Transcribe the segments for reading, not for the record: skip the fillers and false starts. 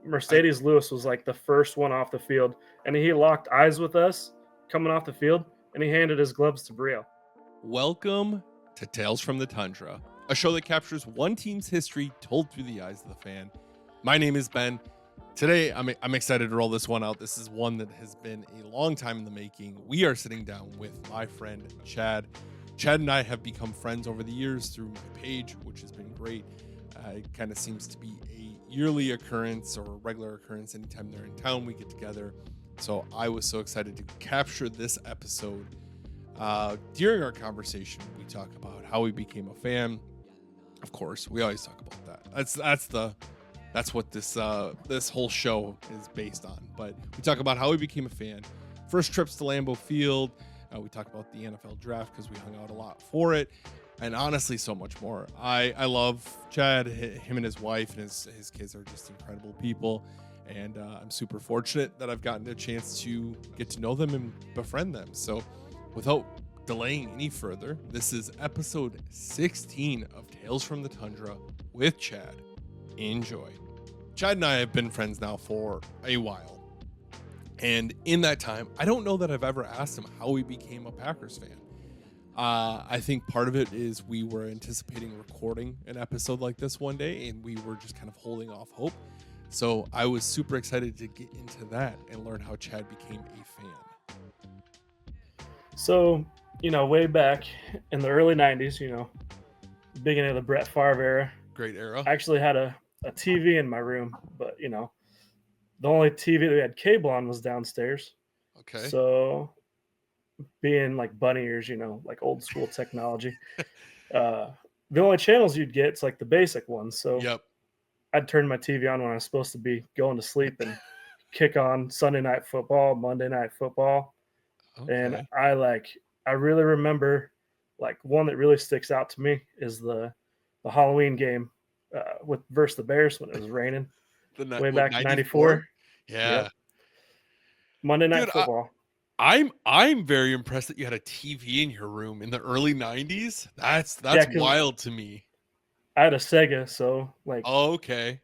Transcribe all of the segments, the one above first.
Mercedes Lewis was like the first one off the field, and he locked eyes with us coming off the field, and he handed his gloves to Brio. Welcome to Tales from the Tundra, a show that captures one team's history told through the eyes of the fan. My name is Ben. Today, I'm excited to roll this one out. This is one that has been a long time in the making. We are sitting down with my friend, Chad. Chad and I have become friends over the years through my page, which has been great. It kind of seems to be a yearly occurrence or a regular occurrence. Anytime they're in town, we get together. So I was so excited to capture this episode. During our conversation, we talk about how we became a fan. Of course, we always talk about that. That's what this whole show is based on. But we talk about how we became a fan, first trips to Lambeau Field. We talk about the NFL draft because we hung out a lot for it, and honestly, so much more. I love Chad. Him and his wife and his kids are just incredible people, and I'm super fortunate that I've gotten a chance to get to know them and befriend them. So without delaying any further, this is episode 16 of Tales from the Tundra with Chad. Enjoy. Chad and I have been friends now for a while. And in that time, I don't know that I've ever asked him how he became a Packers fan. I think part of it is we were anticipating recording an episode like this one day, and we were just kind of holding off hope. So I was super excited to get into that and learn how Chad became a fan. So, way back in the early 90s, beginning of the Brett Favre era. Great era. I actually had a TV in my room, but, the only TV that we had cable on was downstairs. Okay. So, being like bunny ears, like old school technology, the only channels you'd get is like the basic ones. So, Yep. I'd turn my TV on when I was supposed to be going to sleep and kick on Sunday night football, Monday night football. Okay. And I really remember, like, one that really sticks out to me is the Halloween game versus the Bears when it was raining way back in 94. Yeah. Yep. Monday night Dude, football. I'm very impressed that you had a TV in your room in the early 90s. That's wild to me. I had a Sega, so like okay.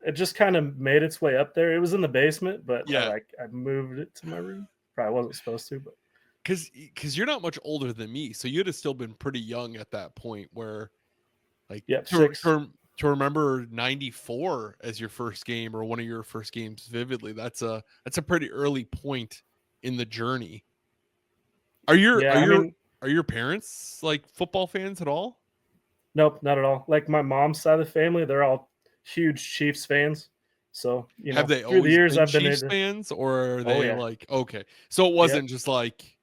It just kind of made its way up there. It was in the basement, but yeah. I moved it to my room. Probably wasn't supposed to, but because you're not much older than me, so you'd have still been pretty young at that point where like to remember 94 as your first game or one of your first games vividly, that's a pretty early point in the journey. Are your parents like football fans at all? Nope, not at all. Like my mom's side of the family, they're all huge Chiefs fans. So, have they through the years been I've been Chiefs fans, or are they like okay? So it wasn't just like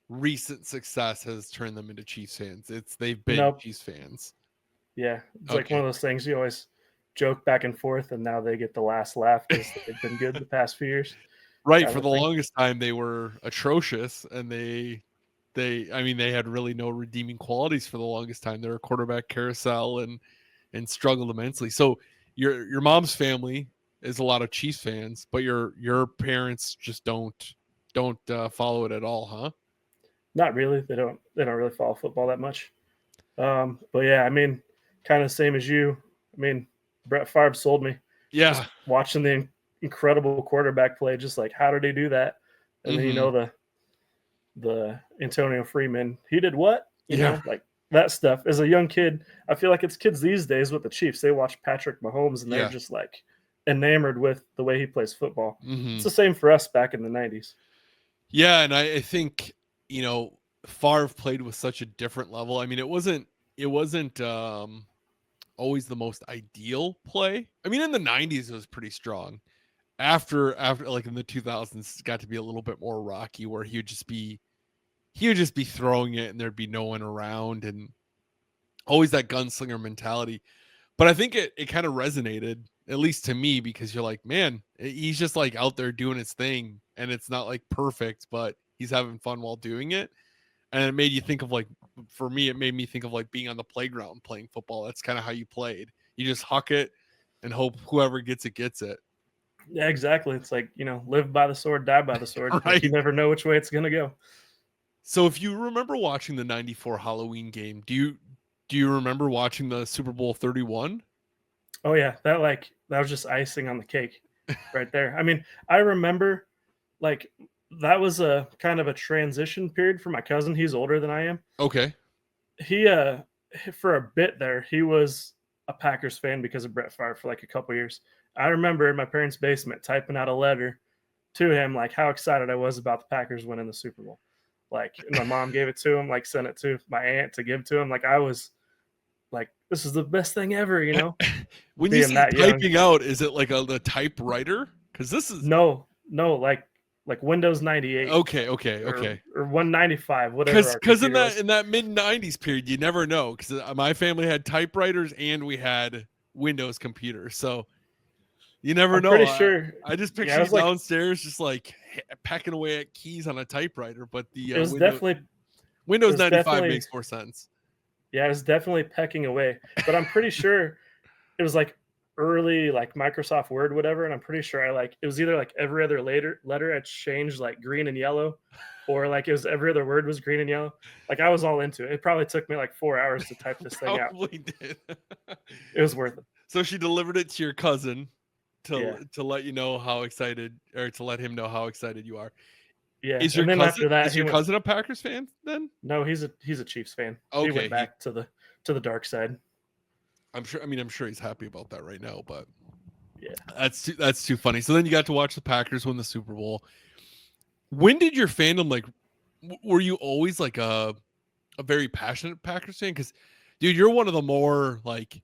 recent success has turned them into Chiefs fans. They've been Chiefs fans. Yeah, it's like one of those things you always joke back and forth, and now they get the last laugh because they've been good the past few years. Right, for the longest time they were atrocious, and they had really no redeeming qualities for the longest time. They were a quarterback carousel and struggled immensely. So your mom's family is a lot of Chiefs fans, but your parents just don't follow it at all, huh? Not really. They don't really follow football that much. But yeah, kind of same as you. Brett Favre sold me. Yeah. Just watching the incredible quarterback play, just like how did he do that? And then the Antonio Freeman, he did what? You know, like that stuff. As a young kid, I feel like it's kids these days with the Chiefs. They watch Patrick Mahomes and they're just like enamored with the way he plays football. It's the same for us back in the 90s. Yeah, and I think, Favre played with such a different level. I mean, it wasn't always the most ideal play. I mean, in the 90s it was pretty strong. After like in the 2000s, it got to be a little bit more rocky, where he would just be throwing it and there'd be no one around, and always that gunslinger mentality. But I think it kind of resonated, at least to me, because you're like, man, he's just like out there doing his thing, and it's not like perfect, but he's having fun while doing it. And it made you think of, like, for me, it made me think of like being on the playground playing football. That's kind of how you played. You just huck it and hope whoever gets it gets it. Yeah, exactly. It's like, live by the sword, die by the sword. Right. Like, you never know which way it's going to go. So if you remember watching the 94 Halloween game, do you remember watching the Super Bowl 31? Oh yeah. That, like, that was just icing on the cake right there. I mean, I remember like that was a kind of a transition period for my cousin. He's older than I am. Okay. He for a bit there, he was a Packers fan because of Brett Favre for like a couple years. I remember in my parents' basement typing out a letter to him like how excited I was about the Packers winning the Super Bowl. Like, and my mom gave it to him, like sent it to my aunt to give to him. Like I was like, this is the best thing ever, you know. When you Being say that young. typing out, is it like the typewriter? Because this is No, like Windows 98 okay. or 195, whatever our Because in computer was. that mid '90s period, you never know. Because my family had typewriters and we had Windows computers, so you never I'm know. pretty sure. I just Yeah, picture you downstairs, just like pecking away at keys on a typewriter. But the it was definitely Windows 95 makes more sense. Yeah, it was definitely pecking away. But I'm pretty sure it was like early like Microsoft Word, whatever. And I'm pretty sure it was either like every other letter had changed like green and yellow, or like it was every other word was green and yellow. Like I was all into it. It probably took me like 4 hours to type this thing out. Probably did. It was worth it. So she delivered it to your cousin to let you know how excited, or to let him know how excited you are. Yeah. Is your cousin a Packers fan then? No, he's a Chiefs fan. Okay, he went back to the dark side. I'm sure he's happy about that right now, but yeah, that's too funny. So then you got to watch the Packers win the Super Bowl. When did your fandom, like, were you always like a very passionate Packers fan? Because, dude, you're one of the more like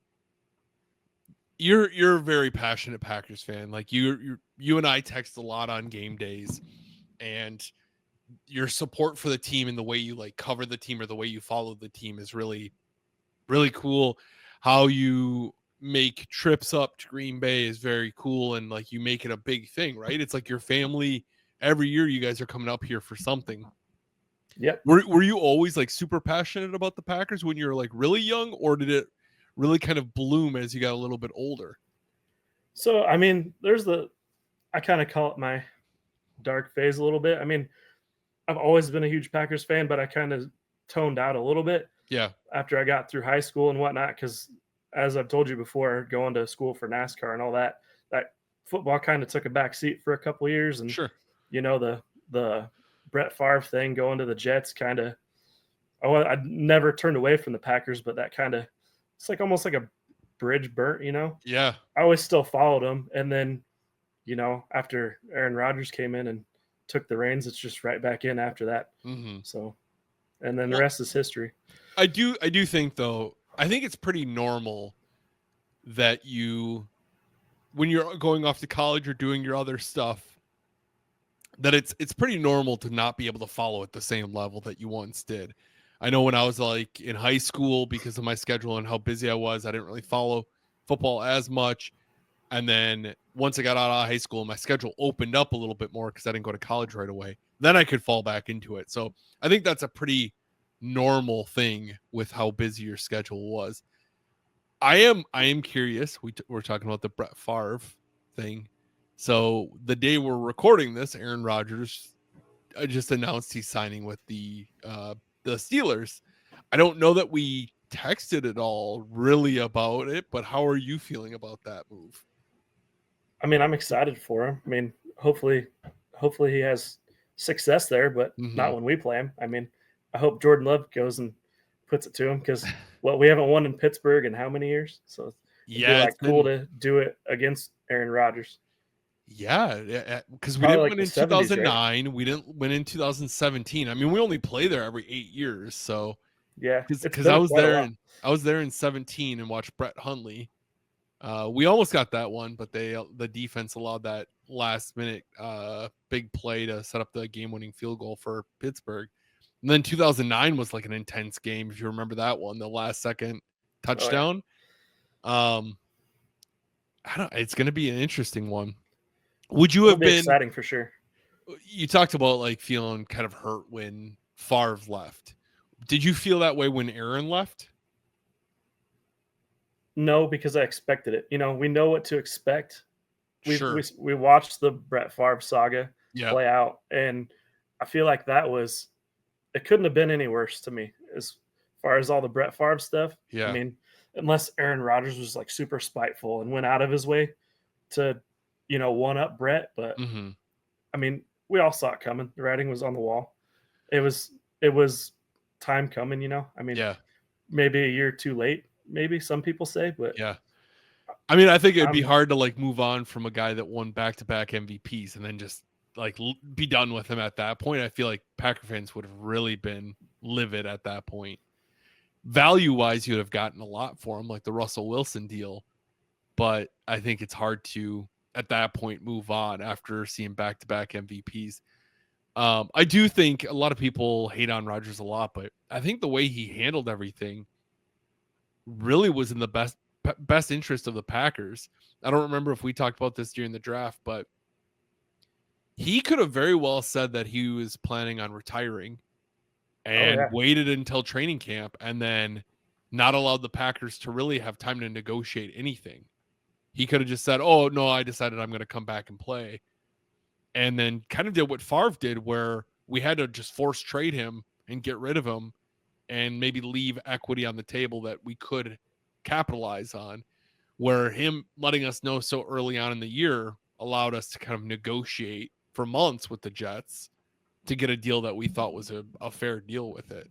you're a very passionate Packers fan. Like you and I text a lot on game days, and your support for the team and the way you like cover the team or the way you follow the team is really, really cool. How you make trips up to Green Bay is very cool, and like you make it a big thing, right? It's like your family. Every year you guys are coming up here for something. Yep. Were you always like super passionate about the Packers when you were like really young, or did it really kind of bloom as you got a little bit older? So I mean, I kind of call it my dark phase a little bit. I mean, I've always been a huge Packers fan, but I kind of toned out a little bit. Yeah. After I got through high school and whatnot, because as I've told you before, going to school for NASCAR and all that football kind of took a back seat for a couple of years. And sure, the Brett Favre thing, going to the Jets, kind of. I never turned away from the Packers, but that kind of, it's like almost like a bridge burnt, you know. Yeah. I always still followed them, and then, after Aaron Rodgers came in and took the reins, it's just right back in after that. Mm-hmm. So, and then the rest is history. I do think, though, I think it's pretty normal that when you're going off to college or doing your other stuff, that it's pretty normal to not be able to follow at the same level that you once did. I know when I was like in high school, because of my schedule and how busy I was, I didn't really follow football as much. And then once I got out of high school, my schedule opened up a little bit more because I didn't go to college right away. Then I could fall back into it. So I think that's a pretty normal thing with how busy your schedule was. I am curious. We're talking about the Brett Favre thing. So the day we're recording this, Aaron Rodgers just announced he's signing with the Steelers. I don't know that we texted at all really about it, but how are you feeling about that move? I mean, I'm excited for him. I mean, hopefully he has success there, but not when we play him. I mean, I hope Jordan Love goes and puts it to him, because we haven't won in Pittsburgh in how many years? So it'd be cool to do it against Aaron Rodgers. Yeah, because we didn't win in 2009. Right? We didn't win in 2017. I mean, we only play there every 8 years. So yeah, because I was there in 17 and watched Brett Hundley. We almost got that one, but the defense allowed that last minute big play to set up the game-winning field goal for Pittsburgh. And then 2009 was like an intense game, if you remember that one, the last second touchdown. Oh, yeah. It's going to be an interesting one. Would you have been exciting for sure? You talked about like feeling kind of hurt when Favre left. Did you feel that way when Aaron left? No, because I expected it. We know what to expect. We watched the Brett Favre saga play out, and I feel like it couldn't have been any worse to me as far as all the Brett Favre stuff. Yeah. I mean, unless Aaron Rodgers was like super spiteful and went out of his way to, one up Brett, but I mean, we all saw it coming. The writing was on the wall. It was time coming. I mean, maybe a year too late. Maybe some people say, but I mean, I think it'd be hard to like move on from a guy that won back-to-back MVPs and then just like be done with him at that point. I feel like Packer fans would have really been livid at that point. Value-wise, you'd have gotten a lot for him, like the Russell Wilson deal. But I think it's hard to, at that point, move on after seeing back-to-back MVPs. I do think a lot of people hate on Rodgers a lot, but I think the way he handled everything really was in the best interest of the Packers. I don't remember if we talked about this during the draft, but he could have very well said that he was planning on retiring and waited until training camp and then not allowed the Packers to really have time to negotiate anything. He could have just said, oh, no, I decided I'm going to come back and play. And then kind of did what Favre did, where we had to just force trade him and get rid of him and maybe leave equity on the table that we could capitalize on, where him letting us know so early on in the year allowed us to kind of negotiate for months with the Jets to get a deal that we thought was a fair deal with it.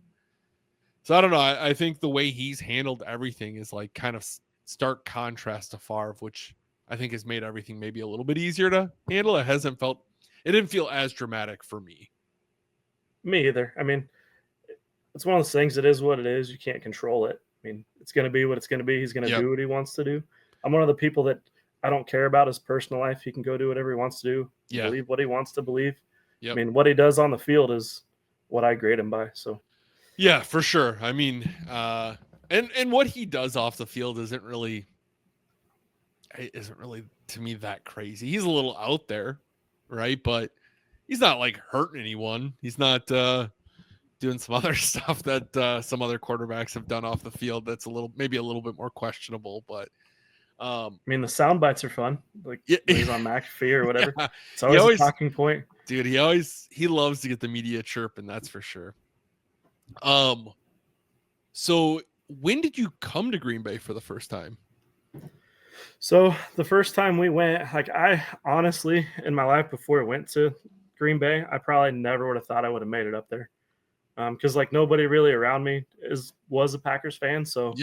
So I don't know. I think the way he's handled everything is like kind of stark contrast to Favre, which I think has made everything maybe a little bit easier to handle. It didn't feel as dramatic for me. Me either. I mean, it's one of those things. It is what it is. You can't control it. I mean, it's going to be what it's going to be. He's going to do what he wants to do. I'm one of the people that I don't care about his personal life. He can go do whatever he wants to do. Believe what he wants to believe. I mean, what he does on the field is what I grade him by. So, yeah, for sure. I mean, and what he does off the field isn't really to me that crazy. He's a little out there, right? But he's not like hurting anyone. He's not doing some other stuff that some other quarterbacks have done off the field that's maybe a little bit more questionable. But I mean, the sound bites are fun, like he's on McAfee or whatever. It's always a talking point, dude. He loves to get the media chirping, that's for sure. So when did you come to Green Bay for the first time? So the first time we went, like I honestly, in my life before I went to Green Bay, I probably never would have thought I would have made it up there. Because like nobody really around me was a Packers fan. So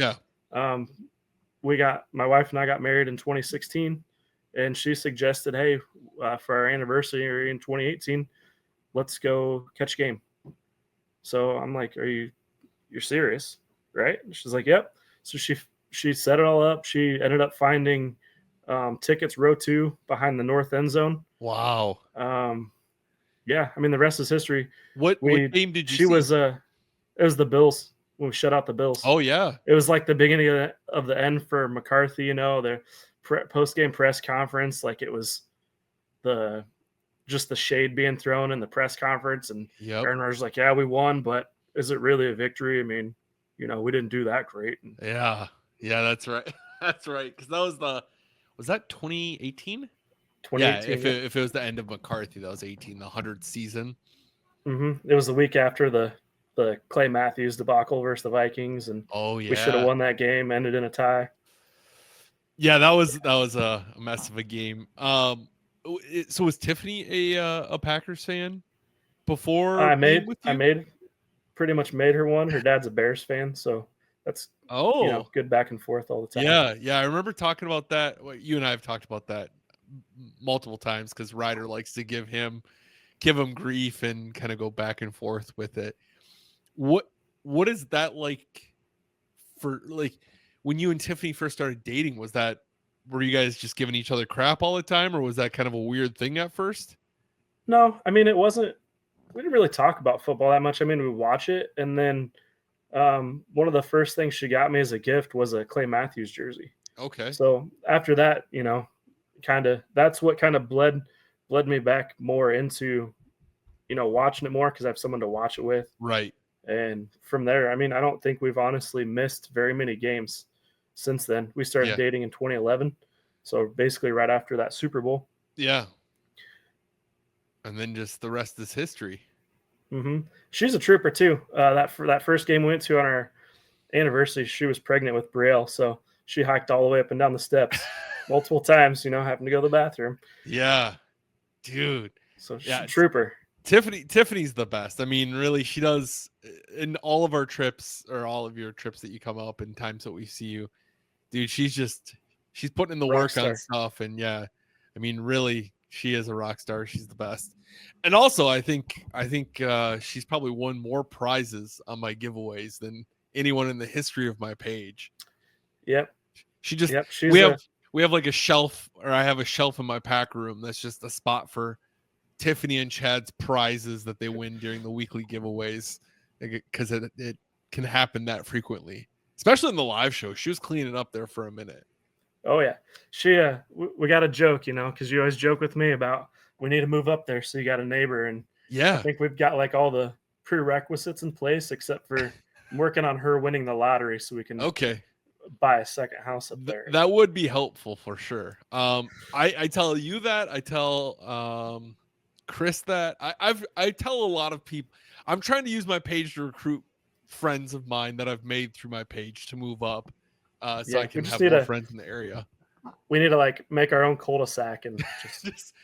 my wife and I got married in 2016, and she suggested, hey, for our anniversary in 2018, let's go catch a game. So I'm like, you're serious, right? And she's like, yep. So she set it all up. She ended up finding tickets row 2 behind the north end zone. Wow. Yeah, I mean the rest is history. What game did you see? It was the Bills when we shut out the Bills. Oh yeah, it was like the beginning of the end for McCarthy. The post game press conference, like it was just the shade being thrown in the press conference, and Aaron Rodgers like, yeah, we won, but is it really a victory? I mean, we didn't do that great. Yeah, that's right. That's right. Because was that 2018? Yeah, if it was the end of McCarthy, that was 18, the 100th season. Mm-hmm. It was the week after the Clay Matthews debacle versus the Vikings, and we should have won that game. Ended in a tie. Yeah, that was a mess of a game. So was Tiffany a Packers fan before? I pretty much made her one. Her dad's a Bears fan, so that's good back and forth all the time. Yeah. I remember talking about that. You and I have talked about that multiple times because Ryder likes to give him grief and kind of go back and forth with it. What is that like for like when you and Tiffany first started dating? Were you guys just giving each other crap all the time, or was that kind of a weird thing at first? No, I mean, it wasn't. We didn't really talk about football that much. I mean, we watch it, and then one of the first things she got me as a gift was a Clay Matthews jersey. Okay. So after that, that's what kind of bled me back more into, watching it more because I have someone to watch it with. Right. And from there, I mean, I don't think we've honestly missed very many games since then. We started dating in 2011. So basically right after that Super Bowl. Yeah. And then just the rest is history. Mm-hmm. She's a trooper too. That first game we went to on our anniversary, she was pregnant with Brielle. So she hiked all the way up and down the steps. multiple times, having to go to the bathroom. Yeah, dude. So Yeah, trooper. Tiffany's the best. I mean, really, she does in all of our trips, or all of your trips that you come up and times that we see you, dude. She's putting in the Rock work star. on stuff, and yeah, I mean, really, she is a rock star. She's the best. And also, I think she's probably won more prizes on my giveaways than anyone in the history of my page. Yep. She just Yep. We have like a shelf, or I have a shelf in my pack room that's just a spot for Tiffany and Chad's prizes that they win during the weekly giveaways, because it can happen that frequently, especially in the live show. She was cleaning up there for a minute. Oh yeah, she we got a joke, because you always joke with me about we need to move up there, so you got a neighbor, and I think we've got like all the prerequisites in place, except for I'm working on her winning the lottery so we can buy a second house up there. That would be helpful for sure. I tell you that. I tell Chris that. I tell a lot of people. I'm trying to use my page to recruit friends of mine that I've made through my page to move up, so I can have more friends in the area. We need to like make our own cul-de-sac and just...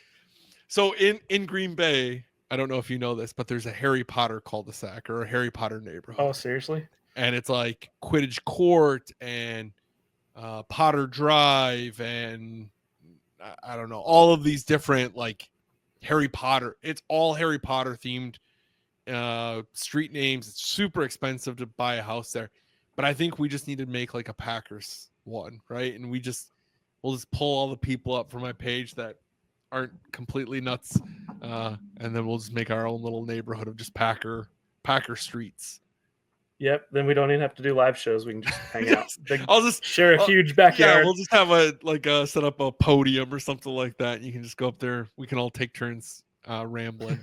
So in Green Bay, I don't know if you know this, but there's a Harry Potter cul-de-sac, or a Harry Potter neighborhood. Oh, seriously? And it's like Quidditch Court and Potter Drive, and I don't know, all of these different like Harry Potter. It's all Harry Potter themed street names. It's super expensive to buy a house there, but I think we just need to make like a Packers one, right? And we'll just pull all the people up for my page that aren't completely nuts, and then we'll just make our own little neighborhood of just Packer streets. Yep. Then we don't even have to do live shows. We can just hang out. I'll just share a huge backyard. Yeah, we'll just have set up a podium or something like that. You can just go up there. We can all take turns rambling,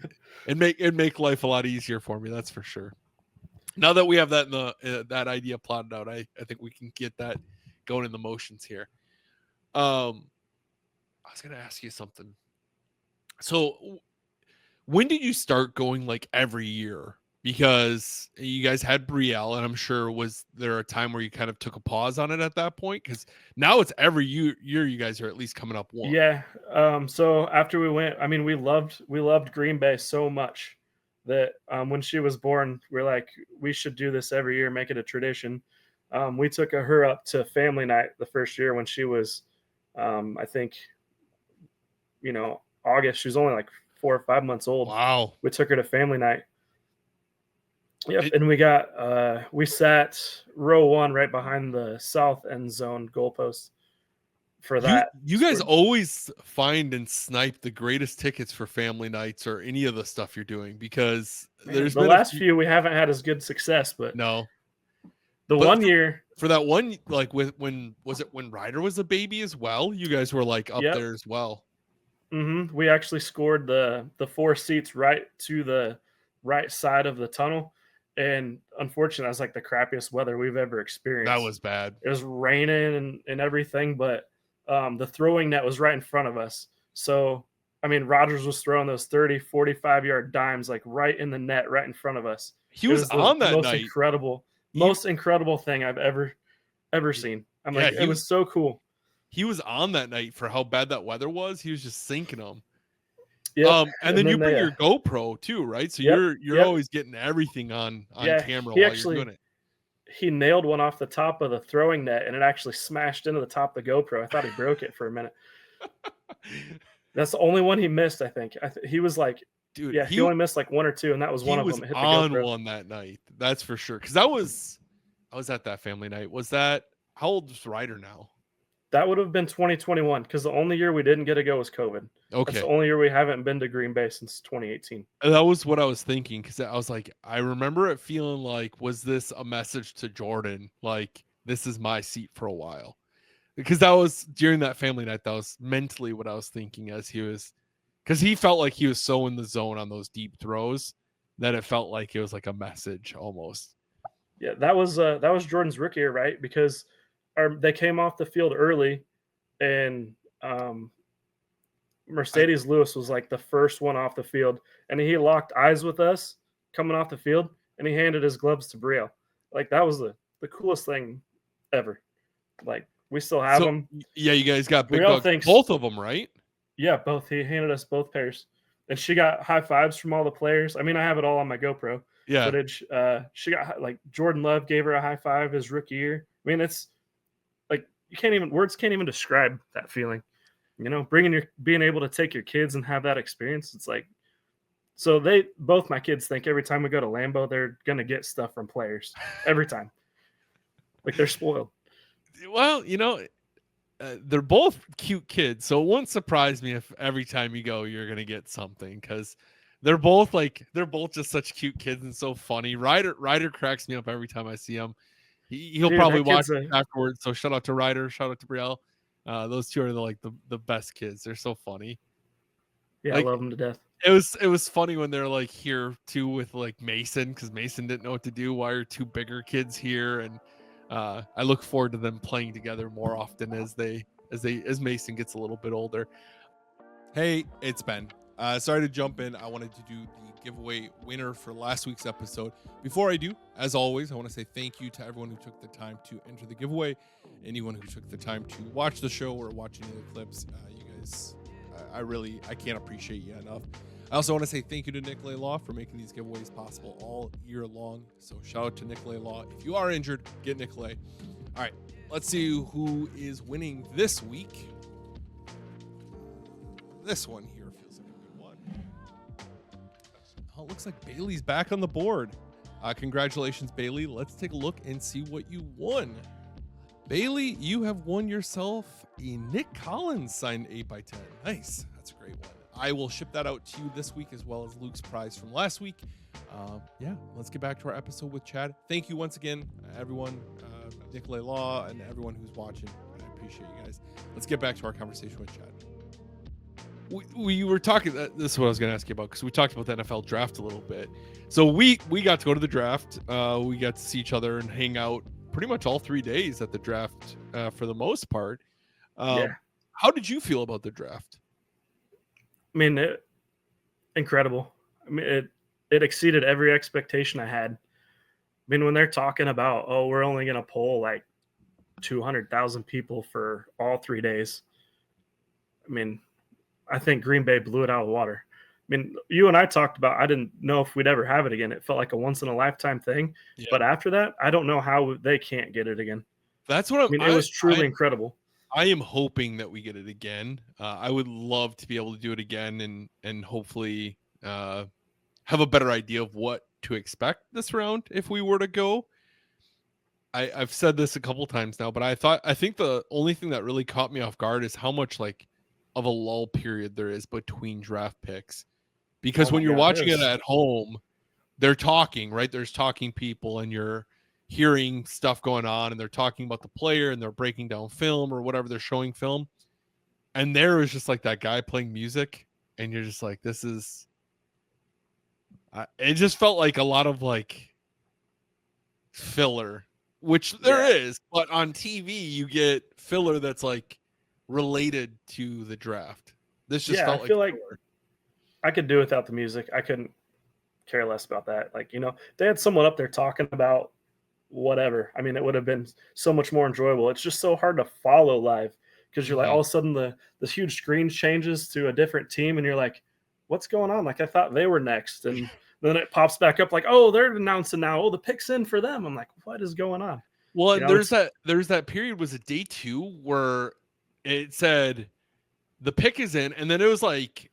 and make life a lot easier for me. That's for sure. Now that we have that that idea plotted out, I think we can get that going in the motions here. I was gonna ask you something. So, when did you start going like every year? Because you guys had Brielle, and I'm sure, was there a time where you kind of took a pause on it at that point? Because now it's every year you guys are at least coming up one. Yeah. So after we went, I mean, we loved Green Bay so much that when she was born, we're like, we should do this every year, make it a tradition. We took her up to family night the first year when she was, I think, August. She was only like 4 or 5 months old. Wow. We took her to family night. Yep, and we sat row 1 right behind the south end zone goalpost for that. You guys always find and snipe the greatest tickets for family nights or any of the stuff you're doing, because there's the last few we haven't had as good success, but no. One year for that one, like when Ryder was a baby as well, you guys were like up there as well. Mm-hmm. We actually scored the 4 seats right to the right side of the tunnel. And unfortunately, that was like the crappiest weather we've ever experienced. That was bad. It was raining and everything, but the throwing net was right in front of us. So, I mean, Rodgers was throwing those 30, 45-yard dimes like right in the net, right in front of us. He was on that most night. Most incredible thing I've ever seen. I'm like, it was so cool. He was on that night for how bad that weather was. He was just sinking them. Yeah, and then you bring your GoPro too, right? So you're always getting everything on camera while you're doing it. He nailed one off the top of the throwing net, and it actually smashed into the top of the GoPro. I thought he broke it for a minute. That's the only one he missed, I think. He was like, dude, he only missed like 1 or 2, and that was one of them. He was on one that night. That's for sure. Because I was at that family night. How old is Ryder now? That would have been 2021, because the only year we didn't get to go was COVID. Okay. That's the only year we haven't been to Green Bay since 2018. That was what I was thinking, because I was like, I remember it feeling like, was this a message to Jordan? Like, this is my seat for a while. Because that was during that family night, that was mentally what I was thinking as he was, because he felt like he was so in the zone on those deep throws that it felt like it was like a message almost. Yeah, that was Jordan's rookie year, right? Because they came off the field early, and Mercedes Lewis was like the first one off the field, and he locked eyes with us coming off the field, and he handed his gloves to Brielle. Like, that was the coolest thing ever. Like, We still have them. Yeah, you guys got big all dogs. Both of them, right? Yeah, both. He handed us both pairs. And she got high fives from all the players. I mean, I have it all on my GoPro footage. She got like Jordan Love gave her a high five his rookie year. I mean, it's like words can't even describe that feeling. You know, being able to take your kids and have that experience. It's like, so both my kids think every time we go to Lambeau, they're gonna get stuff from players every time. Like they're spoiled. Well, they're both cute kids, so it wouldn't surprise me if every time you go, you're gonna get something because they're both just such cute kids and so funny. Ryder cracks me up every time I see him. He'll probably watch afterwards. So shout out to Ryder, shout out to Brielle. Those two are the best kids. They're so funny. Yeah, I love them to death. It was funny when they're like here too with like Mason because Mason didn't know what to do. Why are two bigger kids here? And I look forward to them playing together more often as Mason gets a little bit older. Hey, it's Ben. Sorry to jump in. I wanted to do the giveaway winner for last week's episode. Before I do, as always, I want to say thank you to everyone who took the time to enter the giveaway. Anyone who took the time to watch the show or watch any of the clips, you guys, I can't appreciate you enough. I also want to say thank you to Nicolay Law for making these giveaways possible all year long. So shout out to Nicolay Law. If you are injured, get Nicolay. All right, let's see who is winning this week. This one here feels like a good one. Oh, it looks like Bailey's back on the board. Congratulations, Bailey. Let's take a look and see what you won. Bailey, you have won yourself a Nick Collins signed 8x10. Nice. That's a great one. I will ship that out to you this week as well as Luke's prize from last week. Yeah, let's get back to our episode with Chad. Thank you once again, everyone, Nicolay Law, and everyone who's watching. I appreciate you guys. Let's get back to our conversation with Chad. We were talking, this is what I was going to ask you about, because we talked about the NFL draft a little bit. So we got to go to the draft. We got to see each other and hang out pretty much all 3 days at the draft for the most part. How did you feel about the draft? I mean, incredible. I mean, it exceeded every expectation I had. I mean, when they're talking about, oh, we're only going to poll like 200,000 people for all 3 days. I mean, I think Green Bay blew it out of the water. I mean, you and I talked about, I didn't know if we'd ever have it again. It felt like a once in a lifetime thing. Yeah. But after that, I don't know how they can't get it again. That's what I mean. It was truly incredible. I am hoping that we get it again. I would love to be able to do it again and hopefully have a better idea of what to expect this round if we were to go. I've said this a couple times now, but I think the only thing that really caught me off guard is how much like of a lull period there is between draft picks. Because when you're watching it at home, they're talking, right? There's talking people and you're hearing stuff going on and they're talking about the player and they're breaking down film or whatever, they're showing film. And there was just like that guy playing music and you're just like, this is, it just felt like a lot of like filler, which there is, but on TV you get filler that's like related to the draft. This just felt I feel like I could do without the music. I couldn't care less about that. Like, you know, they had someone up there talking about whatever. I mean, it would have been so much more enjoyable. It's just so hard to follow live because you're like, all of a sudden the huge screen changes to a different team and you're like, what's going on? Like, I thought they were next. And then it pops back up like, oh, they're announcing now. Oh, the pick's in for them. I'm like, what is going on? Well, you know, there's that period, was it day 2 where it said the pick is in, and then it was like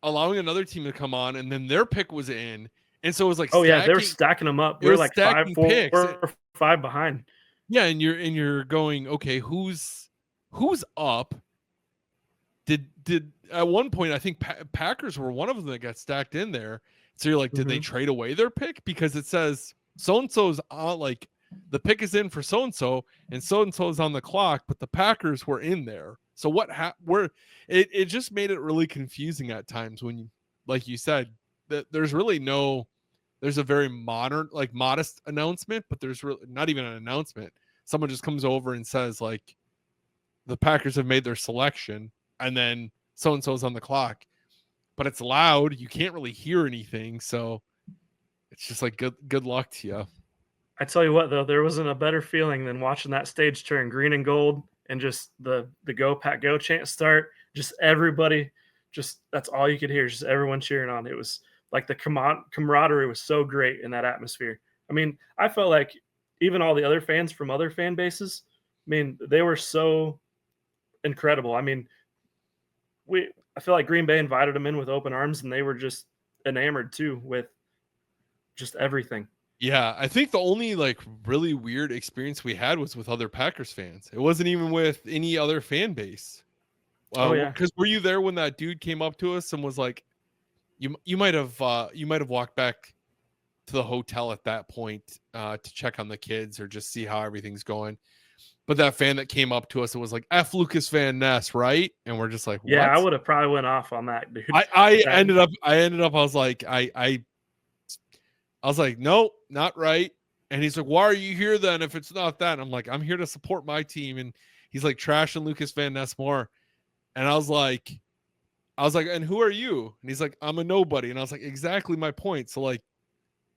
allowing another team to come on, and then their pick was in. And so it was like, they were stacking them up. We're like 4 or 5 behind. Yeah, and you're going, okay, who's up? Did at one point I think Packers were one of them that got stacked in there. So you're like, did they trade away their pick? Because it says so and so's on, like the pick is in for so and so is on the clock, but the Packers were in there. So what it just made it really confusing at times when you, like you said, that there's a very modest announcement, but there's really not even an announcement. Someone just comes over and says like the Packers have made their selection and then so and so is on the clock, but it's loud. You can't really hear anything. So it's just like good luck to you. I tell you what, though, there wasn't a better feeling than watching that stage turn green and gold and just the go Pack Go chant start, just everybody, just that's all you could hear, just everyone cheering on. It was like the camaraderie was so great in that atmosphere. I mean, I felt like even all the other fans from other fan bases, I mean, they were so incredible. I mean, I feel like Green Bay invited them in with open arms, and they were just enamored too with just everything. Yeah, I think the only like really weird experience we had was with other Packers fans. It wasn't even with any other fan base. Oh yeah, Because were you there when that dude came up to us and was like, you might have walked back to the hotel at that point to check on the kids or just see how everything's going. But that fan that came up to us and was like, F Lucas Van Ness, right? And we're just like, what? yeah, I would have probably went off on that, dude. I ended up I was like, I was like, no, not right. And he's like, why are you here then if it's not that? And I'm like, I'm here to support my team. And he's like trashing Lucas Van Ness more. And I was like, and who are you? And he's like, I'm a nobody. And I was like, exactly my point. So like,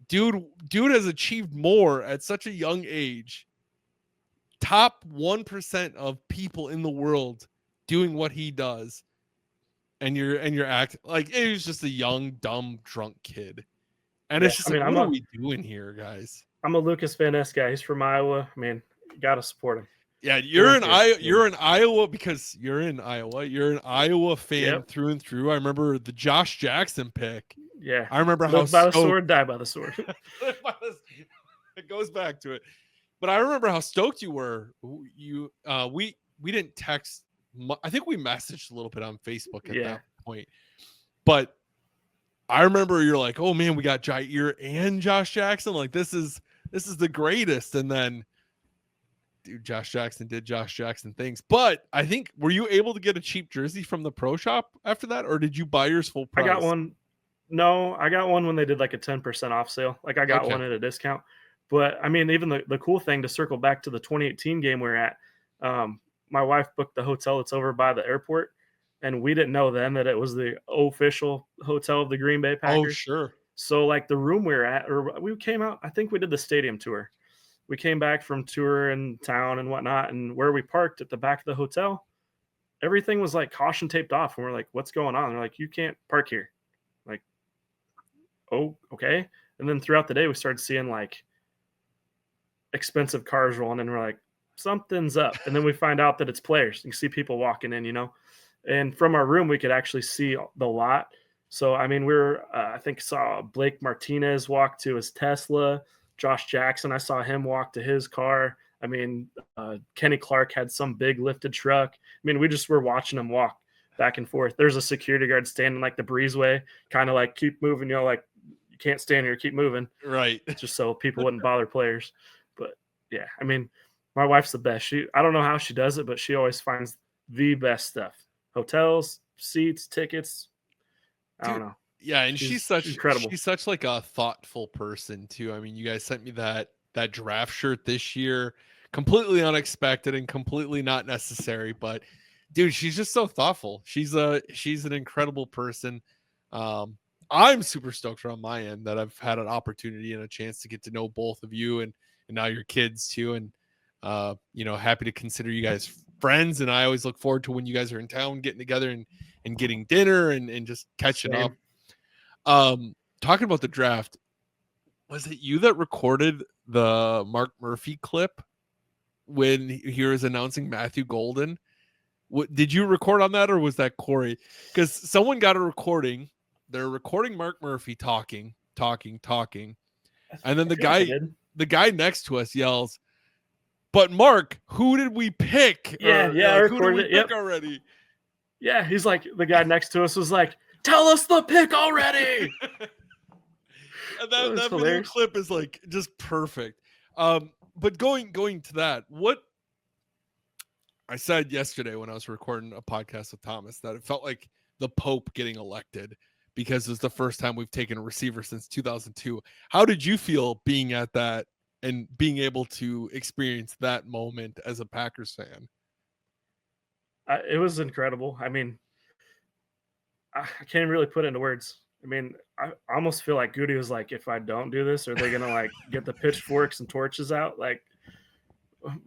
dude has achieved more at such a young age. Top 1% of people in the world doing what he does. And you're acting like it was just a young, dumb, drunk kid. And yeah, it's just like, what are we doing here, guys? I'm a Lucas Van Ness guy. He's from Iowa. I mean, you got to support him. Yeah, you're in Iowa because you're in Iowa. You're an Iowa fan through and through. I remember the Josh Jackson pick. Yeah, I remember live by the sword, die by the sword. It goes back to it. But I remember how stoked you were. We didn't text. I think we messaged a little bit on Facebook at that point. But I remember you're like, oh man, we got Jair and Josh Jackson. Like this is the greatest. And then dude, Josh Jackson did Josh Jackson things. But I think, were you able to get a cheap jersey from the pro shop after that? Or did you buy yours full price? I got one. No, I got one when they did like a 10% off sale. Like I got one at a discount. But I mean, even the cool thing, to circle back to the 2018 game we were at, my wife booked the hotel that's over by the airport. And we didn't know then that it was the official hotel of the Green Bay Packers. Oh, sure. So like the room we were at, or we came out, I think we did the stadium tour. We came back from tour in town and whatnot. And where we parked at the back of the hotel, everything was like caution taped off. And we're like, what's going on? They're like, you can't park here. Like, oh, okay. And then throughout the day, we started seeing like expensive cars rolling in. We're like, something's up. And then we find out that it's players. You see people walking in, you know, and from our room, we could actually see the lot. So, I mean, I think saw Blake Martinez walk to his Tesla. Josh Jackson, I saw him walk to his car. I mean, Kenny Clark had some big lifted truck. I mean, we just were watching him walk back and forth. There's a security guard standing like the breezeway, kind of like keep moving, you know, like you can't stand here, keep moving. Right. Just so people wouldn't bother players. But yeah, I mean, my wife's the best. I don't know how she does it, but she always finds the best stuff. Hotels, seats, tickets. I don't know. Yeah, and she's incredible. She's such like a thoughtful person too. I mean, you guys sent me that draft shirt this year, completely unexpected and completely not necessary, but dude, she's just so thoughtful. She's an incredible person. I'm super stoked on my end that I've had an opportunity and a chance to get to know both of you and now your kids too, and you know, happy to consider you guys friends. And I always look forward to when you guys are in town getting together and getting dinner and just catching up. Talking about the draft, was it you that recorded the Mark Murphy clip when he was announcing Matthew Golden? What did you record on that, or was that Corey? Because someone got a recording. They're recording Mark Murphy talking, and then the guy next to us yells, "But Mark, who did we pick?" Yeah, I recorded it already. Yeah, he's like, the guy next to us was like, "Tell us the pick already." And that video clip is like just perfect. But going to that, what I said yesterday when I was recording a podcast with Thomas, that it felt like the Pope getting elected because it was the first time we've taken a receiver since 2002. How did you feel being at that and being able to experience that moment as a Packers fan? It was incredible. I mean, I can't really put it into words. I mean, I almost feel like Goody was like, if I don't do this, are they going to like get the pitchforks and torches out? Like,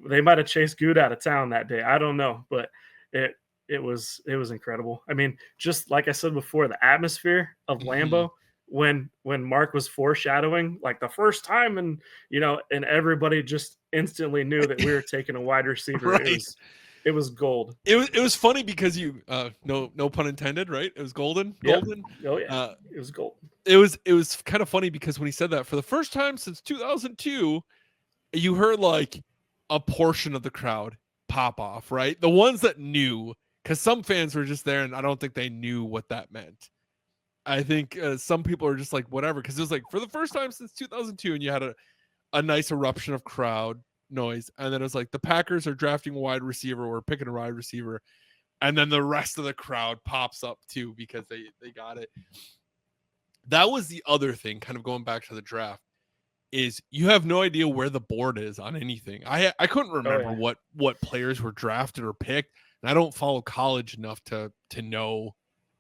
they might have chased Good out of town that day. I don't know, but it was incredible. I mean, just like I said before, the atmosphere of Lambeau when Mark was foreshadowing like the first time, and and everybody just instantly knew that we were taking a wide receiver. Right. It was gold. It was funny because you no pun intended, right? It was golden. Yep. Golden. Oh yeah. It was gold. It was kind of funny because when he said that for the first time since 2002, you heard like a portion of the crowd pop off, right? The ones that knew, because some fans were just there and I don't think they knew what that meant. I think some people are just like, whatever, because it was like for the first time since 2002, and you had a nice eruption of crowd noise. And then it was like the Packers are drafting a wide receiver, we're picking a wide receiver. And then the rest of the crowd pops up too because they got it. That was the other thing, kind of going back to the draft, is you have no idea where the board is on anything. I couldn't remember what players were drafted or picked. And I don't follow college enough to know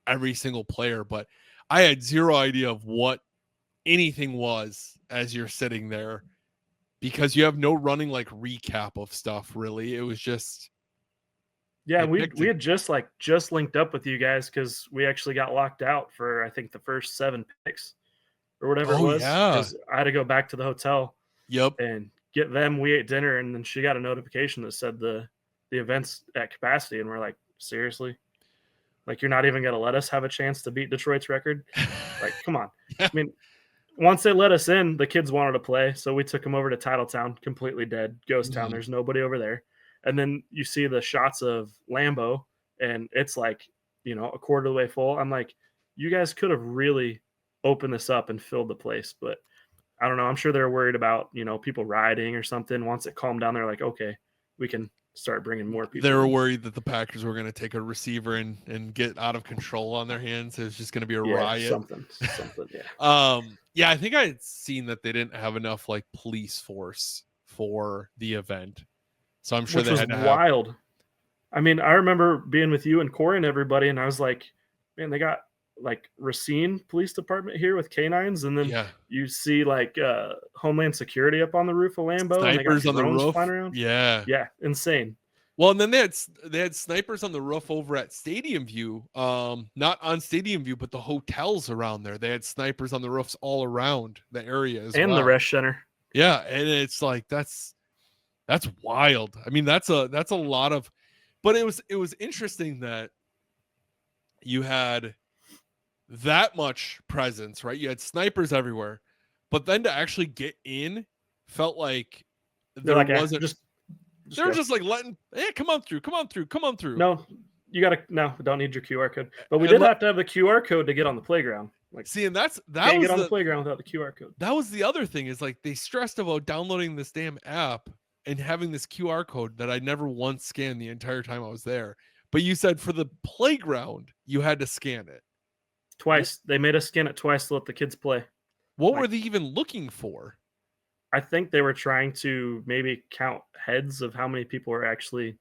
every single player, but I had zero idea of what anything was as you're sitting there because you have no running like recap of stuff really. It was just we had just linked up with you guys because we actually got locked out for I think the first 7 picks or whatever it was because I had to go back to the hotel and get them. We ate dinner and then she got a notification that said the event's at capacity, and we're like, seriously? Like, you're not even going to let us have a chance to beat Detroit's record? Like, come on. I mean, once they let us in, the kids wanted to play. So we took them over to Titletown, completely dead, ghost town. There's nobody over there. And then you see the shots of Lambeau, and it's like, a quarter of the way full. I'm like, you guys could have really opened this up and filled the place. But I don't know. I'm sure they're worried about, people rioting or something. Once it calmed down, they're like, okay, we can start bringing more people. They were worried that the Packers were going to take a receiver and get out of control on their hands. It was just going to be a riot. Something, yeah. Yeah, I think I had seen that they didn't have enough like police force for the event, so I'm sure they had to have. Wild. I mean, I remember being with you and Corey and everybody, and I was like, man, they got like Racine Police Department here with canines, and then you see like Homeland Security up on the roof of Lambeau, snipers and on the roof flying around. Yeah, insane. Well, and then they had snipers on the roof over at Stadium View, not on Stadium View, but the hotels around there. They had snipers on the roofs all around the area as well, and the Resch Center. Yeah, and it's like that's wild. I mean, that's a lot of, but it was interesting that you had that much presence, right? You had snipers everywhere, but then to actually get in felt like there wasn't they're just like letting, hey, come on through. No, don't need your QR code. But we did have to have the QR code to get on the playground. Like, see, and that can't was get on the playground without the QR code. That was the other thing, is like they stressed about downloading this damn app and having this QR code that I never once scanned the entire time I was there. But you said for the playground, you had to scan it. Twice. They made us scan it twice to let the kids play. What were they even looking for? I think they were trying to maybe count heads of how many people were actually,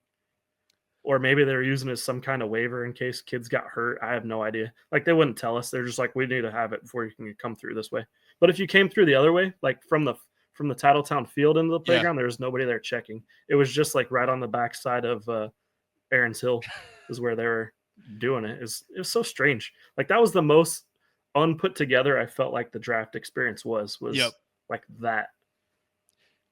or maybe they were using it as some kind of waiver in case kids got hurt. I have no idea. Like, they wouldn't tell us. They're just like, we need to have it before you can come through this way. But if you came through the other way, like from the Titletown field into the playground, there was nobody there checking. It was just like right on the backside of Aaron's Hill is where they were doing it. It was so strange. Like, that was the most unput together I felt like the draft experience was like that.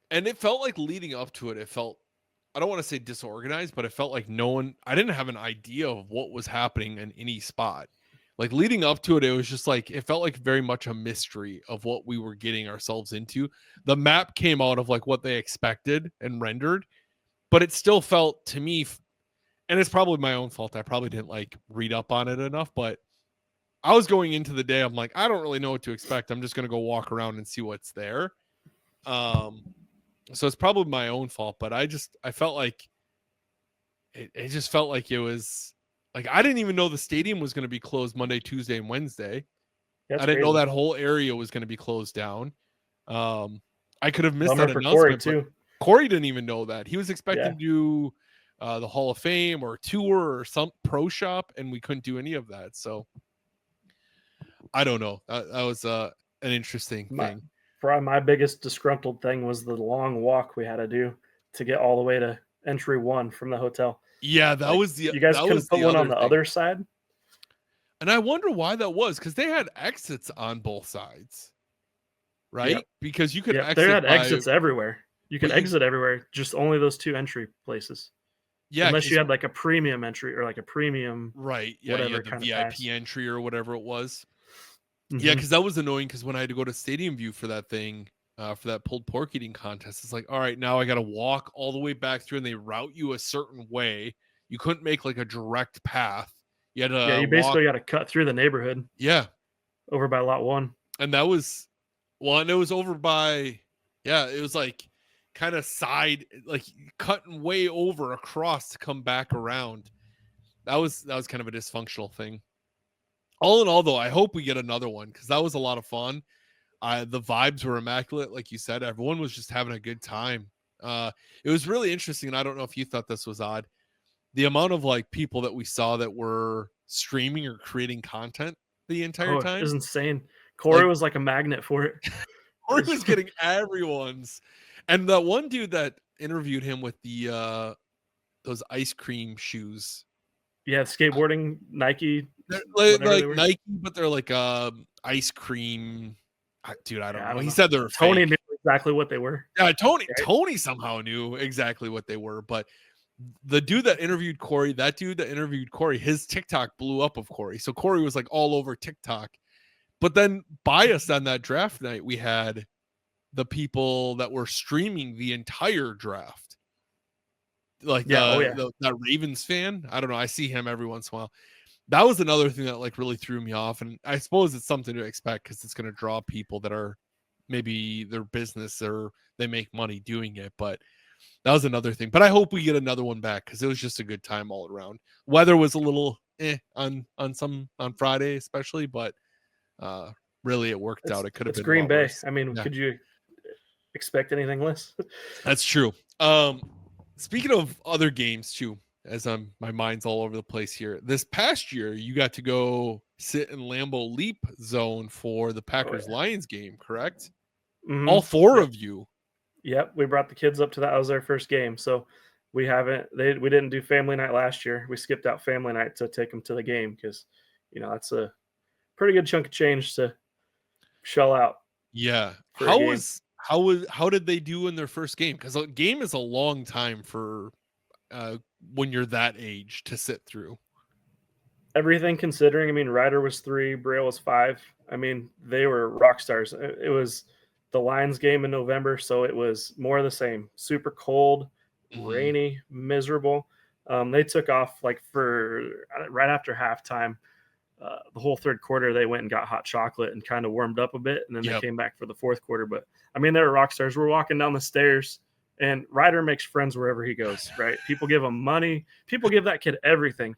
And it felt like leading up to it, I don't want to say disorganized, but it felt like I didn't have an idea of what was happening in any spot. Like, leading up to it, it was just like, it felt like very much a mystery of what we were getting ourselves into. The map came out of like what they expected and rendered, but it still felt to me, and it's probably my own fault, I probably didn't like read up on it enough, but I was going into the day, I'm like, I don't really know what to expect. I'm just going to go walk around and see what's there. So it's probably my own fault, but I felt like it just felt like it was like, I didn't even know the stadium was going to be closed Monday, Tuesday, and Wednesday. I didn't know that whole area was going to be closed down. I could have missed that announcement. Corey, Corey didn't even know that. He was expecting to do the Hall of Fame or tour or some pro shop, and we couldn't do any of that. So I don't know. That was an interesting thing. Probably my biggest disgruntled thing was the long walk we had to do to get all the way to entry 1 from the hotel. Yeah, Like, you guys couldn't put one on the other side? And I wonder why that was, because they had exits on both sides, right? Yep. Because you could Yep, they exit had exits everywhere. You could but you exit everywhere, just only those 2 entry places. yeah, Unless you because had like a premium entry or like a premium right, yeah, you whatever had the kind of VIP pass. entry or whatever it was. Yeah, Mhm. because that was annoying. Because when I had to go to Stadium View for that thing, for that pulled pork eating contest, it's like, all right, now I got to walk all the way back through, and they route you a certain way. You couldn't make like a direct path. You had Yeah, to you walk. basically gotta cut through the neighborhood Yeah, over by lot 1. and that was well, and it was over by yeah, it was like kind of side, like cutting way over across to come back around. That was kind of a dysfunctional thing. All in all, though, I hope we get another one because that was a lot of fun. The vibes were immaculate, like you said. Everyone was just having a good time. It was really interesting, and I don't know if you thought this was odd. The amount of like people that we saw that were streaming or creating content the entire Oh, it time. was insane. Corey Like was like a magnet for it. Corey was getting everyone's, and that one dude that interviewed him with the those ice cream shoes. Yeah, skateboarding, Nike, They're whatever they like were. Nike, but they're like ice cream. Dude, I don't Yeah, I know. don't He know. said they were Tony fake. knew exactly what they were, Yeah, Tony right? Tony somehow knew exactly what they were, but the dude that interviewed Corey, his TikTok blew up of Corey. So Corey was like all over TikTok. But then biased on that draft night, we had the people that were streaming the entire draft. Like Yeah, oh yeah. that Ravens fan. I don't know. I see him every once in a while. That was another thing that like really threw me off. And I suppose it's something to expect because it's going to draw people that are maybe their business or they make money doing it. But that was another thing. But I hope we get another one back because it was just a good time all around. Weather was a little on Friday, especially, but really it worked out. It could have It's been a Green lot Bay. worse. I mean, Yeah, could you expect anything less? that's true. Speaking of other games too, as my mind's all over the place here. This past year, you got to go sit in Lambeau Leap Zone for the Oh Packers yeah. Lions game, correct? All Mhm. four Yep. of you. Yep, we brought the kids up to that. That was their first game. So we didn't do family night last year. We skipped out family night to take them to the game because that's a pretty good chunk of change to shell out Yeah. for a game. How did they do in their first game? Because a game is a long time for when you're that age to sit through. Everything considering, I mean, Ryder was 3, Braille was 5. I mean, they were rock stars. It was the Lions game in November, so it was more of the same. Super cold, Mm-hmm. rainy, miserable. They took off like for right after halftime. The whole third quarter, they went and got hot chocolate and kind of warmed up a bit, and then they Yep. came back for the fourth quarter. But I mean, they were rock stars. We're walking down the stairs, and Ryder makes friends wherever he goes. Right? People give him money. People give that kid everything.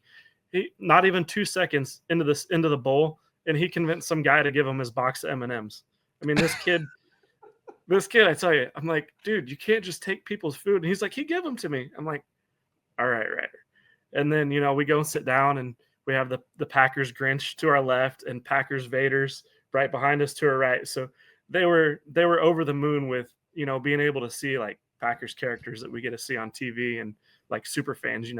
He not even 2 seconds into the bowl, and he convinced some guy to give him his box of M&Ms. I mean, this kid, I tell you, I'm like, dude, you can't just take people's food. And he's like, he gave them to me. I'm like, all right, Ryder. And then we go and sit down, and we have the Packers Grinch to our left and Packers Vaders right behind us to our right. So they were over the moon with being able to see like Packers characters that we get to see on TV and like super fans.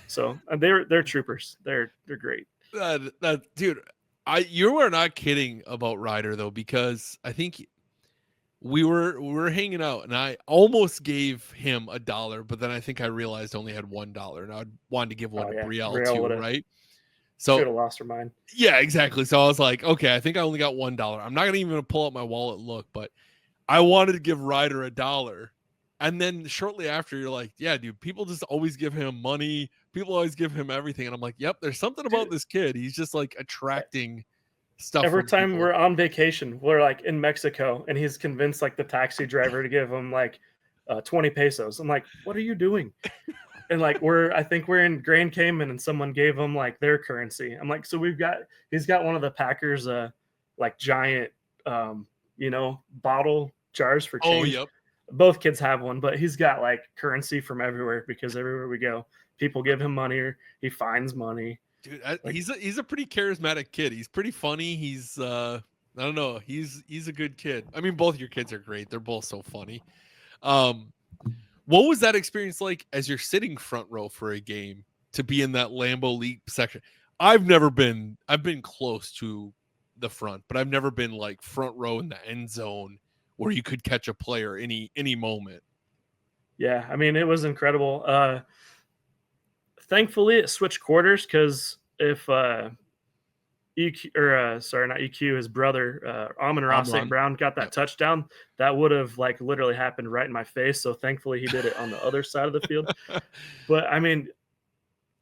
So they're troopers. They're great. That dude, you were not kidding about Ryder though, because I think we were hanging out and I almost gave him $1, but then I think I realized I only had $1 and I wanted to give one Oh to yeah, Brielle Brielle too, would have right? she So would have lost her mind. yeah, exactly. So I was like, okay, I think I only got $1. I'm not even gonna pull out my wallet and look, but I wanted to give Ryder $1. And then shortly after, you're like, yeah, dude, people just always give him money. People always give him everything. And I'm like, yep, there's something about Dude, this kid. He's just like attracting stuff every from time people. we're on vacation, we're like in Mexico, and he's convinced like the taxi driver to give him like 20 pesos. I'm like, what are you doing? And like I think we're in Grand Cayman, and someone gave him like their currency. I'm like, so he's got one of the Packers like giant bottle jars for Oh, change. yep. Both kids have one, but he's got like currency from everywhere because everywhere we go, people give him money or he finds money. Dude, Like, he's a pretty charismatic kid. He's pretty funny. He's I don't know. He's a good kid. I mean, both your kids are great. They're both so funny. Um, What was that experience like as you're sitting front row for a game to be in that Lambeau Leap section? I've been close to the front, but I've never been like front row in the end zone where you could catch a player any moment. Yeah, I mean, it was incredible. Thankfully, it switched quarters because if EQ, or sorry, not EQ, his brother, Amon-Ra St. Amon. Brown got that touchdown, that would have like literally happened right in my face. So thankfully, he did it on the other side of the field. But I mean,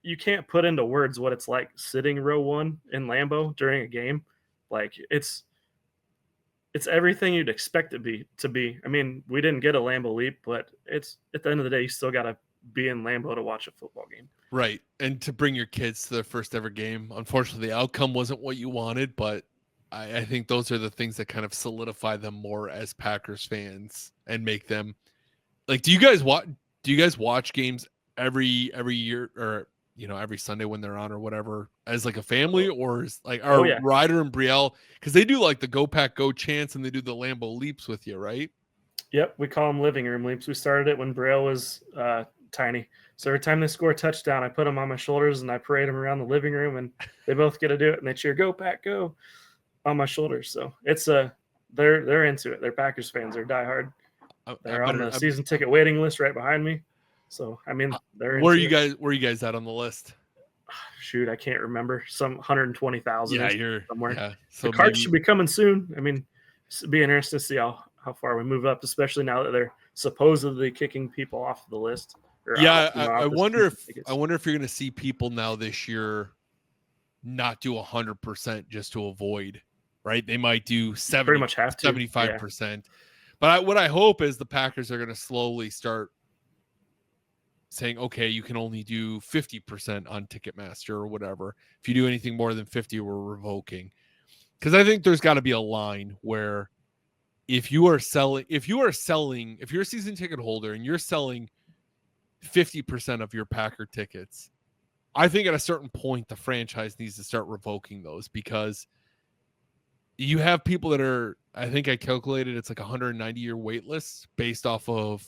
you can't put into words what it's like sitting row one in Lambeau during a game. Like it's everything you'd expect it to be. I mean, we didn't get a Lambeau Leap, but it's at the end of the day, you still got to be in Lambeau to watch a football game. Right. And to bring your kids to their first ever game. Unfortunately, the outcome wasn't what you wanted, but I think those are the things that kind of solidify them more as Packers fans and make them like, do you guys watch games every year, or every Sunday when they're on or whatever, as like a family, or is like our Ryder and Brielle, because they do like the Go Pack Go chants and they do the Lambeau Leaps with you, right? Yep, we call them living room leaps. We started it when Brielle was tiny. So every time they score a touchdown, I put them on my shoulders and I parade them around the living room, and they both get to do it, and they cheer "Go Pack Go" on my shoulders. So it's they're into it. They're Packers fans. They're diehard. They're on the season ticket waiting list right behind me. So I mean, they're where are you guys at on the list? Shoot, I can't remember. Some 120,000. Yeah, you're somewhere. Yeah, so the cards should be coming soon. I mean, it'd be interesting to see how far we move up, especially now that they're supposedly kicking people off the list. Yeah, I wonder if you're going to see people now this year not do 100% just to avoid, right? They might do 75%. Yeah. But what I hope is the Packers are going to slowly start saying, okay, you can only do 50% on Ticketmaster or whatever. If you do anything more than 50, we're revoking. Because I think there's got to be a line where if you're a season ticket holder and you're selling 50% of your Packer tickets, I think at a certain point the franchise needs to start revoking those, because you have people that are, I think I calculated it's like 190-year wait list based off of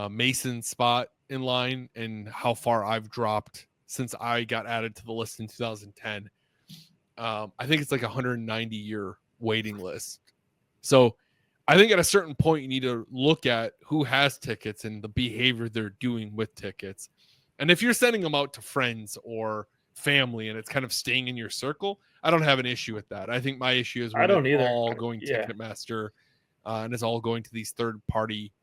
Mason's spot in line and how far I've dropped since I got added to the list in 2010. I think it's like 190-year waiting list. So I think at a certain point you need to look at who has tickets and the behavior they're doing with tickets. And if you're sending them out to friends or family and it's kind of staying in your circle, I don't have an issue with that. I think my issue is when it's all going Ticketmaster and it's all going to these third-party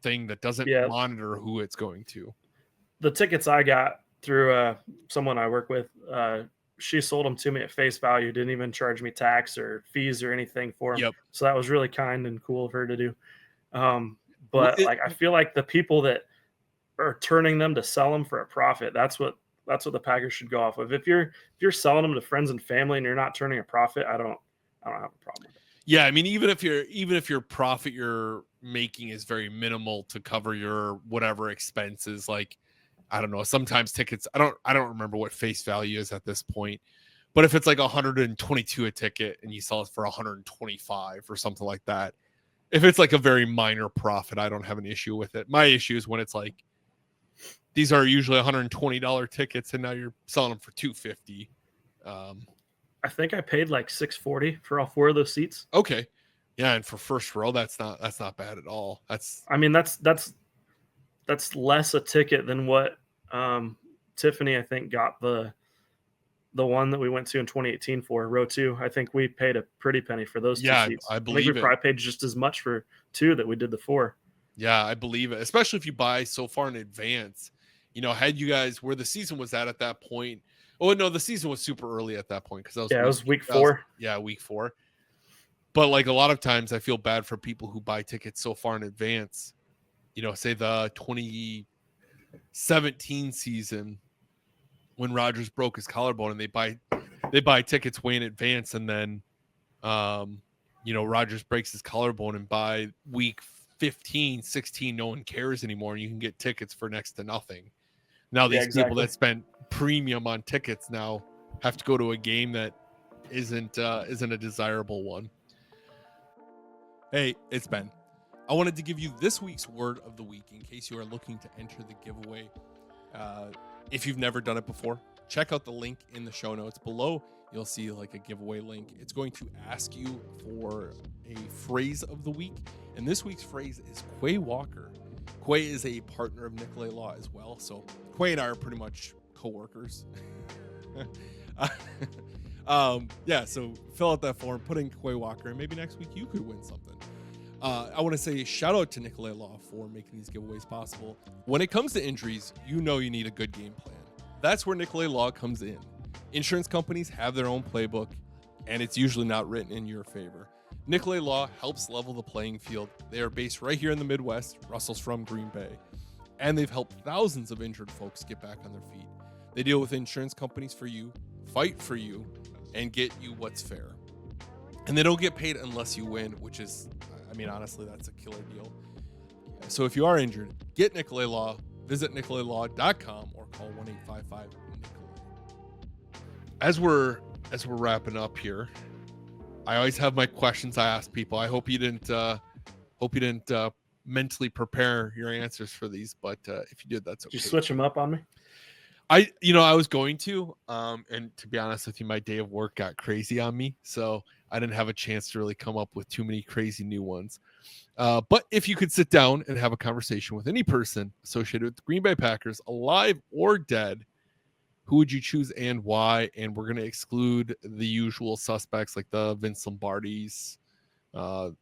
thing that doesn't monitor who it's going to. The tickets I got through someone I work with, she sold them to me at face value, didn't even charge me tax or fees or anything for them. Yep. So that was really kind and cool of her to do. But I feel like the people that are turning them to sell them for a profit, that's what the Packers should go off of. If you're selling them to friends and family and you're not turning a profit, I don't have a problem with it. Yeah, I mean, even if your profit you're making is very minimal to cover your whatever expenses, like I don't know, sometimes tickets, I don't remember what face value is at this point, but if it's like 122 a ticket and you sell it for 125 or something like that, if it's like a very minor profit, I don't have an issue with it. My issue is when it's like these are usually $120 tickets and now you're selling them for $250. I think I paid like $640 for all 4 of those seats. Okay. Yeah, and for first row, that's not bad at all. That's less a ticket than what Tiffany, I think, got the one that we went to in 2018 for row 2. I think we paid a pretty penny for those 2 seats. I believe we probably paid just as much for 2 that we did the 4. Yeah, I believe it. Especially if you buy so far in advance. Had you guys where the season was at that point. Oh no, the season was super early at that point because it was week 4. Week 4. But like a lot of times, I feel bad for people who buy tickets so far in advance. Say the 2017 season when Rodgers broke his collarbone, and they buy tickets way in advance, and then Rodgers breaks his collarbone, and by week 15, 16, no one cares anymore, and you can get tickets for next to nothing. Now these people that spent premium on tickets now have to go to a game that isn't a desirable one. Hey, it's Ben. I wanted to give you this week's word of the week in case you are looking to enter the giveaway. If you've never done it before, check out the link in the show notes below. You'll see like a giveaway link. It's going to ask you for a phrase of the week. And this week's phrase is Quay Walker. Quay is a partner of Nicolay Law as well. So Quay and I are pretty much co-workers. So fill out that form, put in Quay Walker, and maybe next week you could win something. I want to say shout out to Nicolay Law for making these giveaways possible. When it comes to injuries, you know you need a good game plan. That's where Nicolay Law comes in. Insurance companies have their own playbook, and it's usually not written in your favor. Nicolay Law helps level the playing field. They are based right here in the Midwest. Russell's from Green Bay, and they've helped thousands of injured folks get back on their feet. They deal with insurance companies for you, fight for you, and get you what's fair. And they don't get paid unless you win, which is, I mean, honestly, that's a killer deal. So if you are injured, get Nicolay Law, visit nicolaylaw.com or call 1-855-NICOLAY. As we're wrapping up here, I always have my questions I ask people. I hope you didn't mentally prepare your answers for these, but if you did, that's okay. Did you switch them up on me? I was going to, and to be honest with you, my day of work got crazy on me, so I didn't have a chance to really come up with too many crazy new ones. But if you could sit down and have a conversation with any person associated with the Green Bay Packers, alive or dead, who would you choose and why? And we're going to exclude the usual suspects like the Vince Lombardis, the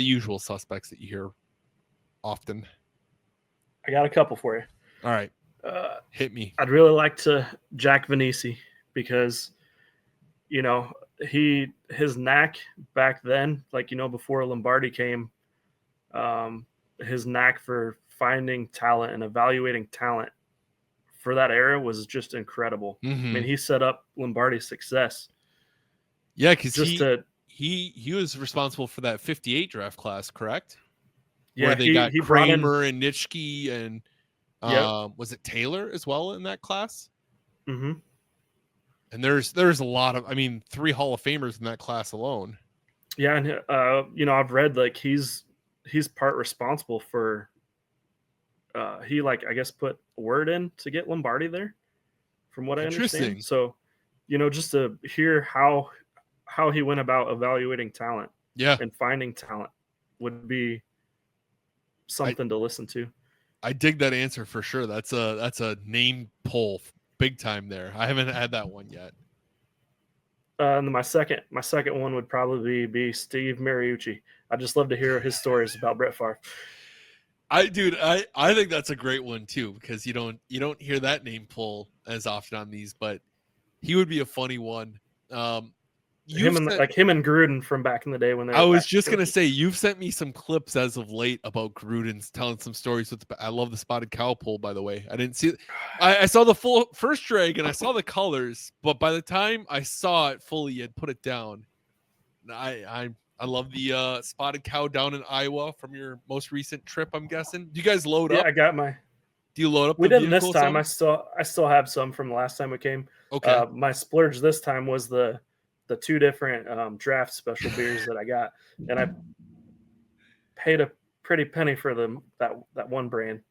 usual suspects that you hear often. I got a couple for you. All right. Hit me. I'd really like to Jack Venisi because, his knack back then, before Lombardi came, his knack for finding talent and evaluating talent for that era was just incredible. Mm-hmm. I mean, he set up Lombardi's success. Yeah, because he was responsible for that 58 draft class, correct? Yeah, where they got Kramer and Nitschke and was it Taylor as well in that class? Mm-hmm. And there's a lot of, 3 Hall of Famers in that class alone. Yeah, and I've read he's part responsible for. He put a word in to get Lombardi there, from what I understand. So, just to hear how he went about evaluating talent, and finding talent would be something to listen to. I dig that answer for sure. That's a name pull big time there. I haven't had that one yet. And my second one would probably be Steve Mariucci. I'd just love to hear his stories about Brett Favre. I think that's a great one too, because you don't hear that name pull as often on these, but he would be a funny one. Him and Gruden from back in the day when they. I was just gonna say, you've sent me some clips as of late about Gruden's telling some stories. I love the spotted cow pull, by the way. I didn't see it. I saw the full first drag and I saw the colors, but by the time I saw it fully, you'd put it down. I love the spotted cow down in Iowa from your most recent trip, I'm guessing. Do you guys load up? Yeah, I got my. Do you load up? We didn't this time. I still have some from the last time we came. Okay. My splurge this time was the 2 different draft special beers that I got, and I paid a pretty penny for that one brand.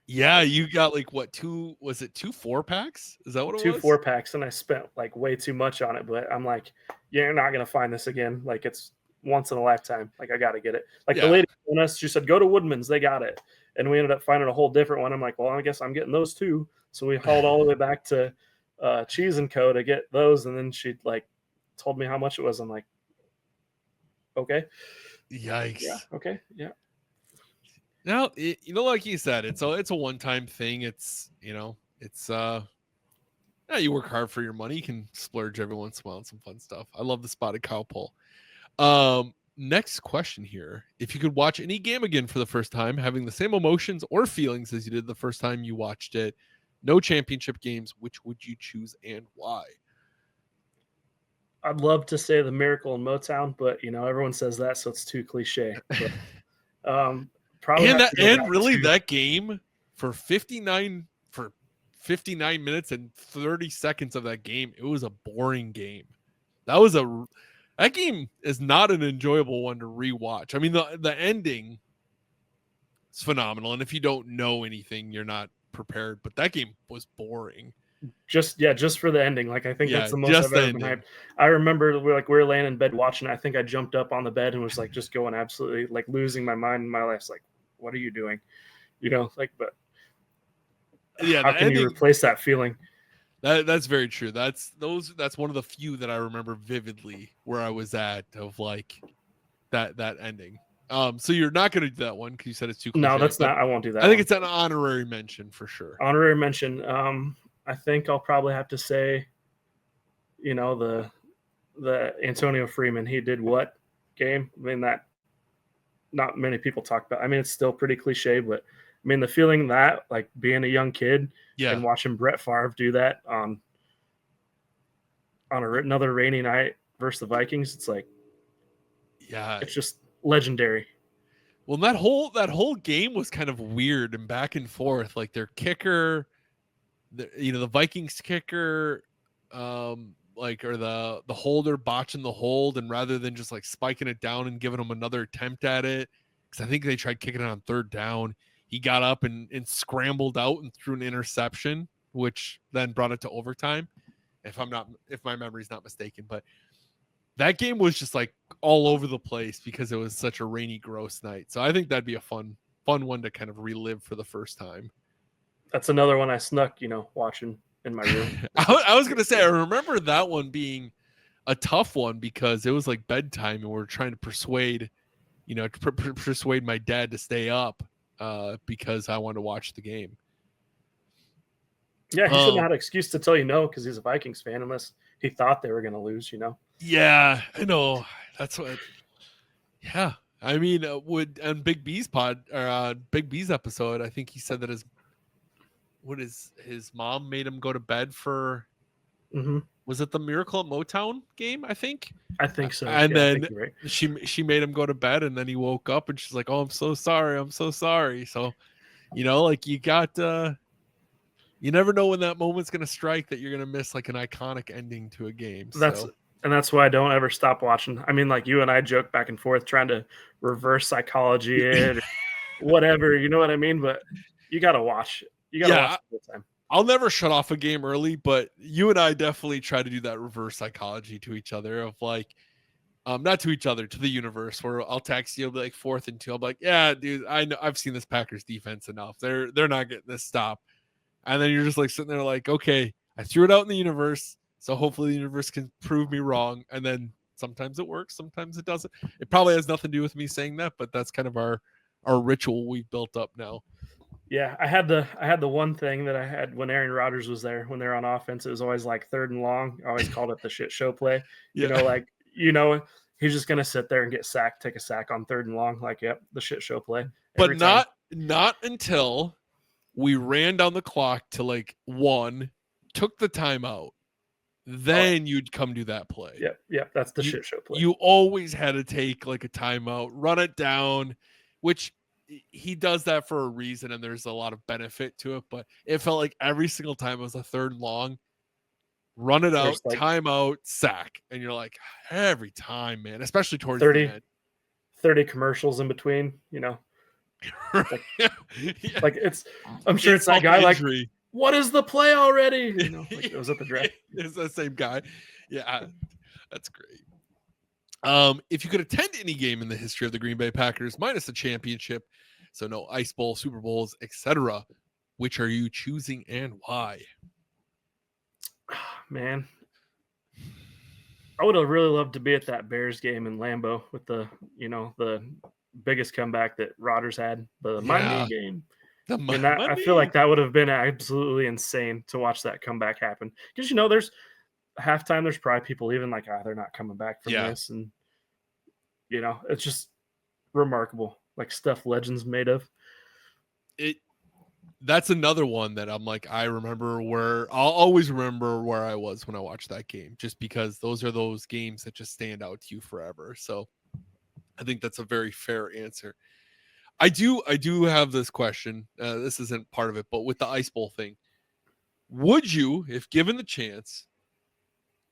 Yeah, you got 2 4-packs? Is that what it was? 2 4-packs, and I spent way too much on it, but I'm like, you're not gonna find this again. It's once in a lifetime. I got to get it. The lady on us, she said, go to Woodman's, they got it. And we ended up finding a whole different one. I'm like, well, I guess I'm getting those too. So we hauled all the way back to Cheese & Co. to get those. And then she told me how much it was. I'm like, okay. Yikes. Yeah. Okay. Yeah. Now, like you said, it's a one-time thing. It's, you work hard for your money. You can splurge every once in a while on some fun stuff. I love the spotted cow pull. Next question here. If you could watch any game again for the first time, having the same emotions or feelings as you did the first time you watched it, no championship games, which would you choose and why? I'd love to say the Miracle in Motown, but everyone says that, so it's too cliche. But, probably that game for 59 minutes and 30 seconds of that game, it was a boring game. That game is not an enjoyable one to rewatch. The ending It's phenomenal. And if you don't know anything, you're not prepared. But that game was boring. Just for the ending. Like, I think that's the most just I've the ever been ending. hyped. I remember we were laying in bed watching it. I think I jumped up on the bed and was like just going absolutely like losing my mind in my life. Like, what are you doing? Like, but Yeah, how the can you ending. replace that feeling? That's very true. That's one of the few that I remember vividly where I was at of like that ending. So you're not going to do that one because you said it's too cliche. No, that's not. I won't do that. I think one. it's an honorary mention for sure. Honorary mention. I think I'll probably have to say, the Antonio Freeman. He did what game? I mean, that not many people talk about. I mean, it's still pretty cliche, but I mean, the feeling that like being a young kid and watching Brett Favre do that on another rainy night versus the Vikings, it's like, it's just legendary. Well, that whole game was kind of weird and back and forth. Like their kicker, the Vikings kicker, like or the holder botching the hold, and rather than just like spiking it down and giving them another attempt at it, because I think they tried kicking it on third down, he got up and scrambled out and threw an interception, which then brought it to overtime. If my memory's not mistaken, but that game was just like all over the place because it was such a rainy, gross night. So I think that'd be a fun one to kind of relive for the first time. That's another one I snuck, watching in my room. I was going to say, I remember that one being a tough one because it was like bedtime and we were trying to persuade my dad to stay up because I wanted to watch the game. Yeah, he shouldn't have had an excuse to tell you no because he's a Vikings fan unless he thought they were going to lose, Yeah, I know. That's what. Yeah, I mean, on Big B's Big B's episode, I think he said that his mom made him go to bed for. Mm-hmm. Was it the Miracle at Motown game? I think so. And then right. she made him go to bed, and then he woke up, and she's like, "Oh, I'm so sorry. I'm so sorry." So, like you got. You never know when that moment's going to strike that you're going to miss like an iconic ending to a game. That's why I don't ever stop watching. I mean, like you and I joke back and forth trying to reverse psychology it or whatever, you know what I mean? But you got to watch. You got to watch it all the time. I'll never shut off a game early, but you and I definitely try to do that reverse psychology to each other of like, not to each other, to the universe, where I'll text you, I'll be like 4th and 2. I'll be like, yeah, dude, I know I've seen this Packers defense enough. They're not getting this stop. And then you're just like sitting there like, okay, I threw it out in the universe. So hopefully the universe can prove me wrong. And then sometimes it works, sometimes it doesn't. It probably has nothing to do with me saying that, but that's kind of our ritual we've built up now. Yeah, I had the one thing that I had when Aaron Rodgers was there, when they're on offense, it was always like 3rd and long. I always called it the shit show play. He's just gonna sit there and get sacked, take a sack on 3rd and long. Like, yep, the shit show play. But not until we ran down the clock to like 1, took the timeout, then you'd come do that play. Yep, that's the shit show play. You always had to take like a timeout, run it down, which he does that for a reason, and there's a lot of benefit to it. But it felt like every single time it was a 3rd and long, run it out, timeout, sack, and you're like, every time, man, especially towards 30, the end. 30 commercials in between, like it's. I'm sure it's that guy injury. Like, what is the play already? Like it was at the draft. It's the same guy. Yeah, that's great. If you could attend any game in the history of the Green Bay Packers, minus the championship, so no Ice Bowl, Super Bowls, etc., which are you choosing and why? Man, I would have really loved to be at that Bears game in Lambeau with the biggest comeback that Rodgers had, the Miami game. I feel like that would have been absolutely insane to watch that comeback happen. Because there's halftime, there's probably people even like, they're not coming back from this, and it's just remarkable, like stuff legends made of. That's another one that I'm like, I'll always remember where I was when I watched that game, just because those are those games that just stand out to you forever. So I think that's a very fair answer. I do have this question. This isn't part of it, but with the Ice Bowl thing, would you, if given the chance,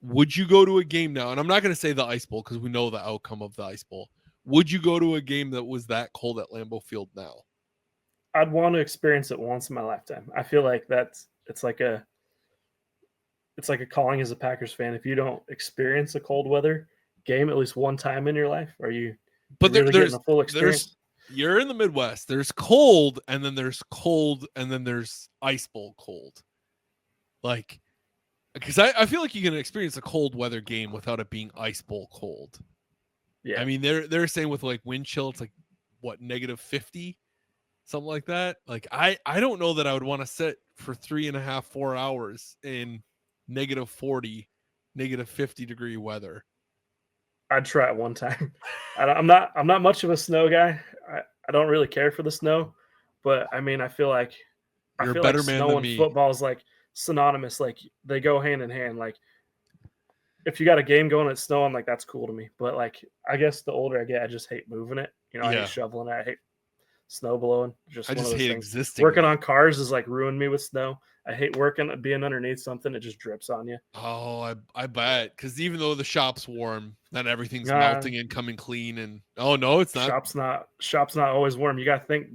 would you go to a game now? And I'm not going to say the Ice Bowl because we know the outcome of the Ice Bowl. Would you go to a game that was that cold at Lambeau Field now? I'd want to experience it once in my lifetime. I feel like it's like a calling as a Packers fan. If you don't experience a cold weather game at least one time in your life, are you But really getting a full there's experience? you're in the Midwest. There's cold, and then there's cold, and then there's ice bowl cold. Like, because I feel like you can experience a cold weather game without it being ice bowl cold. Yeah. I mean, they're saying with like wind chill, it's like what, -50, something like that. Like, I don't know that I would want to sit for 3.5, 4 hours in -40, -50 degree weather. I'd try it one time. I'm not much of a snow guy. I don't really care for the snow, but I mean, I You're a feel like better man snow than and me. football is like synonymous. Like they go hand in hand. Like if you got a game going and it's snowing, like that's cool to me. But like I guess the older I get, I just hate moving it. You know, I hate Yeah, shoveling it. I hate snow blowing. I Just one of just those hate things. existing in Working it. on cars is like ruined me with snow. I hate being underneath something. It just drips on you. Oh, I bet, because even though the shop's warm, not everything's Uh, melting and coming clean. And oh no, it's not. shop's not always warm. You got to think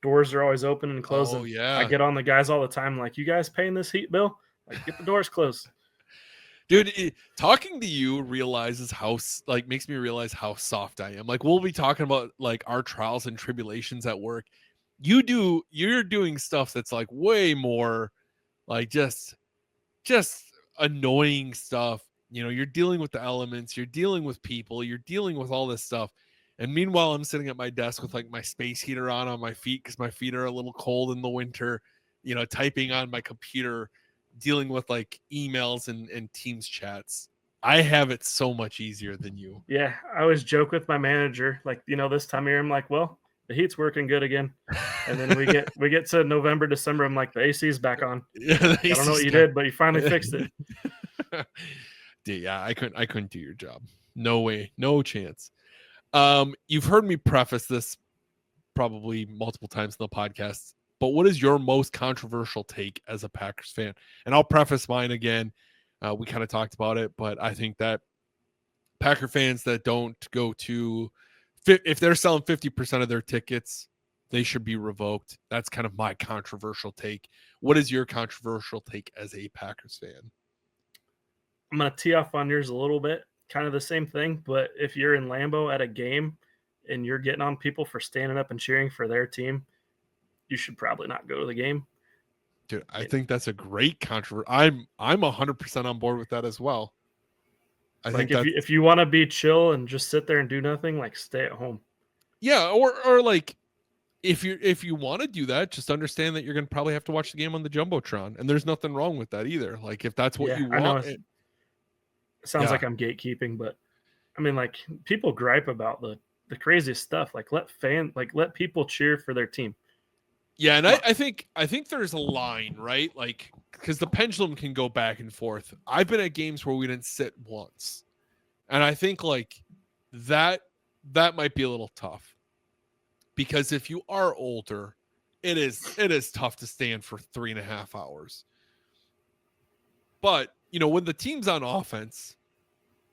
doors are always open and Oh closing. I yeah, get on the guys all the time. Like, you guys paying this heat bill? Like, get the doors closed. dude. Talking to you realizes like makes me realize how soft I am. Like we'll be talking about like our trials and tribulations at work. You're doing stuff that's like way more like just annoying stuff. You know, you're dealing with the elements, you're dealing with people, you're dealing with all this stuff. And meanwhile, I'm sitting at my desk with like my space heater on my feet because my feet are a little cold in the winter, you know, typing on my computer, dealing with like emails and Teams chats. I have it so much easier than you. Yeah, I always joke with my manager, like, this time of year, I'm like, well, the heat's working good again. And then we get to November, December, I'm like, the AC's back on. Yeah, Like, I don't know what you did, but you finally fixed it. Dude, yeah, I couldn't do your job. No way, no chance. You've heard me preface this probably multiple times in the podcast, but what is your most controversial take as a Packers fan? And I'll preface mine again. We kind of talked about it, but I think that Packer fans that don't go to, if they're selling 50% of their tickets, they should be revoked. That's kind of my controversial take. What is your controversial take as a Packers fan? I'm gonna tee off on yours a little bit, kind of the same thing. But if you're in Lambeau at a game and you're getting on people for standing up and cheering for their team, you should probably not go to the game. Dude, I think that's a great controversy. I'm 100% on board with that as well. I Like think that if you want to be chill and just sit there and do nothing, like stay at home. yeah, or like if you want to do that, just understand that you're going to probably have to watch the game on the jumbotron, and there's nothing wrong with that either. Like if that's what Yeah, you I know want, it sounds yeah, like I'm gatekeeping, but I mean, like people gripe about the craziest stuff. Like let people cheer for their team. yeah, and Come on. I think there's a line, right? Like because the pendulum can go back and forth. I've been at games where we didn't sit once, and I think like that that might be a little tough because if you are older, it is tough to stand for 3.5 hours. But you know when the team's on offense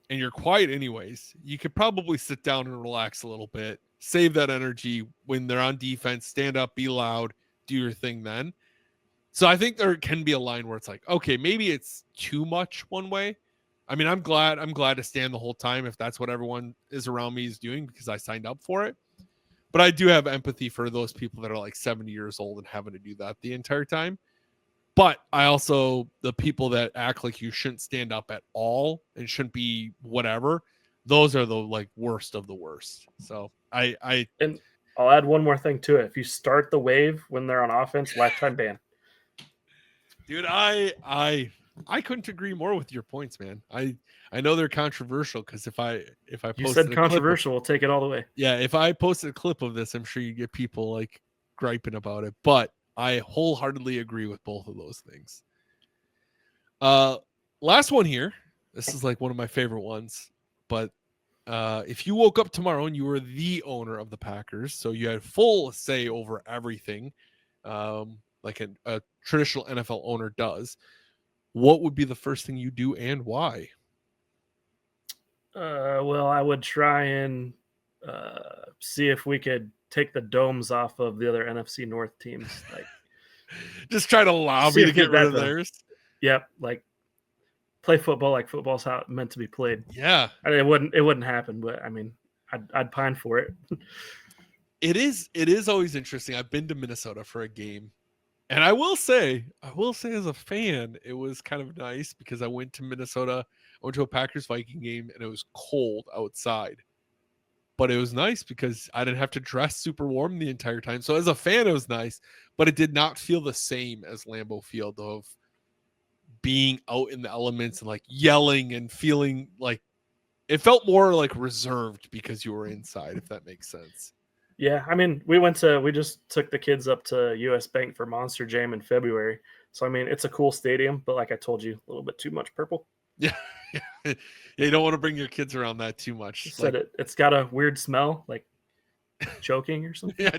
and you're quiet anyways, you could probably sit down and relax a little bit, save that energy when they're on defense, stand up, be loud, do your thing then. So I think there can be a line where it's like, okay, maybe it's too much one way. I mean, I'm glad to stand the whole time if that's what everyone is around me is doing because I signed up for it. But I do have empathy for those people that are like 70 years old and having to do that the entire time. But I also, the people that act like you shouldn't stand up at all and shouldn't be whatever, those are the like worst of the worst. So I And I'll add one more thing to it. If you start the wave when they're on offense, lifetime ban. dude, I couldn't agree more with your points, man. I know they're controversial because if I You said posted a clip of, controversial. We'll take it all the way. yeah, if I posted a clip of this, I'm sure you get people like griping about it. But I wholeheartedly agree with both of those things. Last one here. This is like one of my favorite ones. But if you woke up tomorrow and you were the owner of the Packers, so you had full say over everything, like a traditional NFL owner does, what would be the first thing you do and why? Well, I would try and see if we could take the domes off of the other NFC North teams. Like, just try to lobby to get rid of theirs. Yep, like play football like football's how it's meant to be played. Yeah, I mean, it wouldn't happen, but I mean, I'd pine for it. It is always interesting. I've been to Minnesota for a game, and I will say as a fan, it was kind of nice because I went to Minnesota. I went to a Packers Viking game, and it was cold outside, but it was nice because I didn't have to dress super warm the entire time. So as a fan, it was nice, but it did not feel the same as Lambeau Field of being out in the elements and like yelling and feeling like it felt more like reserved because you were inside, if that makes sense. Yeah, I mean, we just took the kids up to US Bank for Monster Jam in February. So I mean, it's a cool stadium, but like I told you, a little bit too much purple. Yeah. Yeah, you don't want to bring your kids around that too much. You said it's got a weird smell, like choking or something.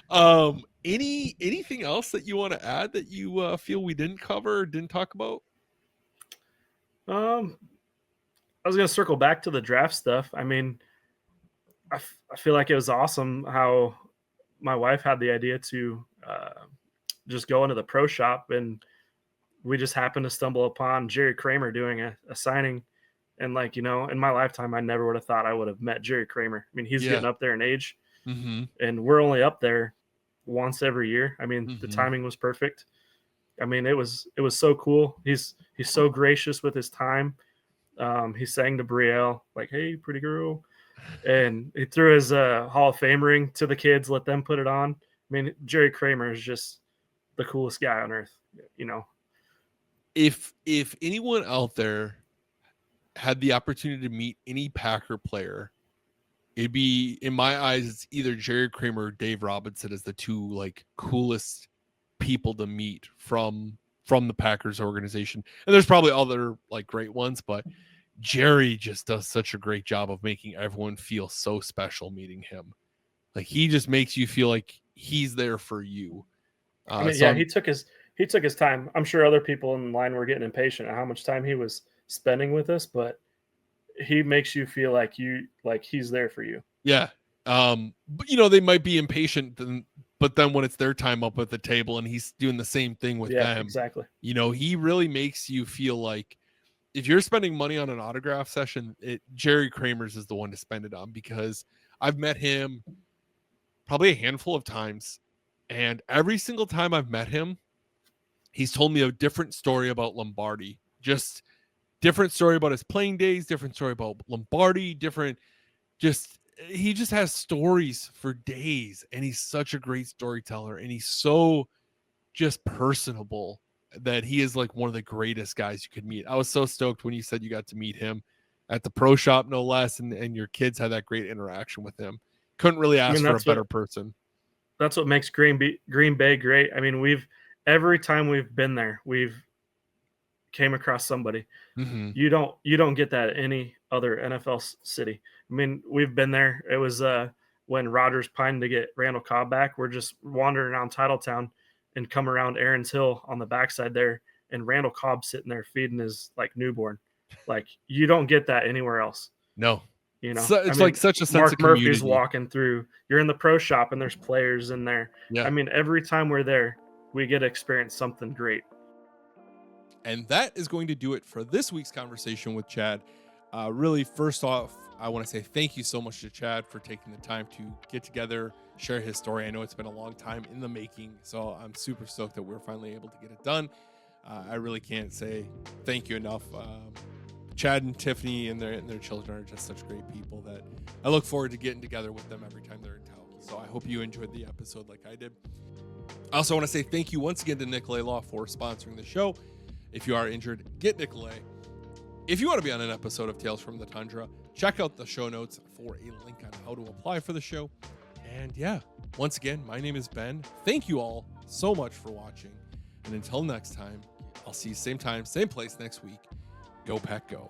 Yeah. Anything else that you want to add that you feel we didn't cover or didn't talk about? I was gonna circle back to the draft stuff. I mean, I feel like it was awesome how my wife had the idea to just go into the pro shop, and we just happened to stumble upon Jerry Kramer doing a signing. And like, you know, in my lifetime, I never would have thought I would have met Jerry Kramer. I mean, he's getting up there in age, and we're only up there once every year. I mean, the timing was perfect. I mean, it was so cool. He's so gracious with his time. He sang to Brielle like, "Hey, pretty girl," and he threw his Hall of Fame ring to the kids, let them put it on. I mean, Jerry Kramer is just the coolest guy on earth, you know. If anyone out there had the opportunity to meet any Packer player, it'd be, in my eyes, it's either Jerry Kramer or Dave Robinson as the two like coolest people to meet from the Packers organization. And there's probably other like great ones, but Jerry just does such a great job of making everyone feel so special meeting him. Like, he just makes you feel like he's there for you. I mean, yeah, he took his time. I'm sure other people in line were getting impatient at how much time he was spending with us, but he makes you feel like he's there for you. Yeah. But you know, they might be impatient, but then when it's their time up at the table and he's doing the same thing with them, exactly. You know, he really makes you feel like if you're spending money on an autograph session, Jerry Kramer's is the one to spend it on, because I've met him probably a handful of times, and every single time I've met him, he's told me a different story about Lombardi, just different story about his playing days, different story about Lombardi, he just has stories for days, and he's such a great storyteller, and he's so just personable that he is like one of the greatest guys you could meet. I was so stoked when you said you got to meet him at the pro shop, no less, and your kids had that great interaction with him. Couldn't really ask for a better person. That's what makes Green Bay great. I mean, every time we've been there, we've came across somebody. You don't get that at any other NFL city. I mean, we've been there. It was when Rodgers pined to get Randall Cobb back. We're just wandering around Titletown and come around Aaron's Hill on the backside there, and Randall Cobb sitting there feeding his like newborn. Like, you don't get that anywhere else. No. You know, it's like such a sense Mark of community. Murphy's walking through. You're in the pro shop and there's players in there. Yeah. I mean, every time we're there, we get to experience something great. And that is going to do it for this week's conversation with Chad. Really, first off, I want to say thank you so much to Chad for taking the time to get together, share his story. I know it's been a long time in the making, so I'm super stoked that we're finally able to get it done. I really can't say thank you enough. Chad and Tiffany and their children are just such great people that I look forward to getting together with them every time they're in town. So I hope you enjoyed the episode like I did. I also want to say thank you once again to Nicolay Law for sponsoring the show. If you are injured, get Nicolay. If you want to be on an episode of Tales from the Tundra, check out the show notes for a link on how to apply for the show. And yeah, once again, my name is Ben. Thank you all so much for watching. And until next time, I'll see you same time, same place next week. Go Pack Go.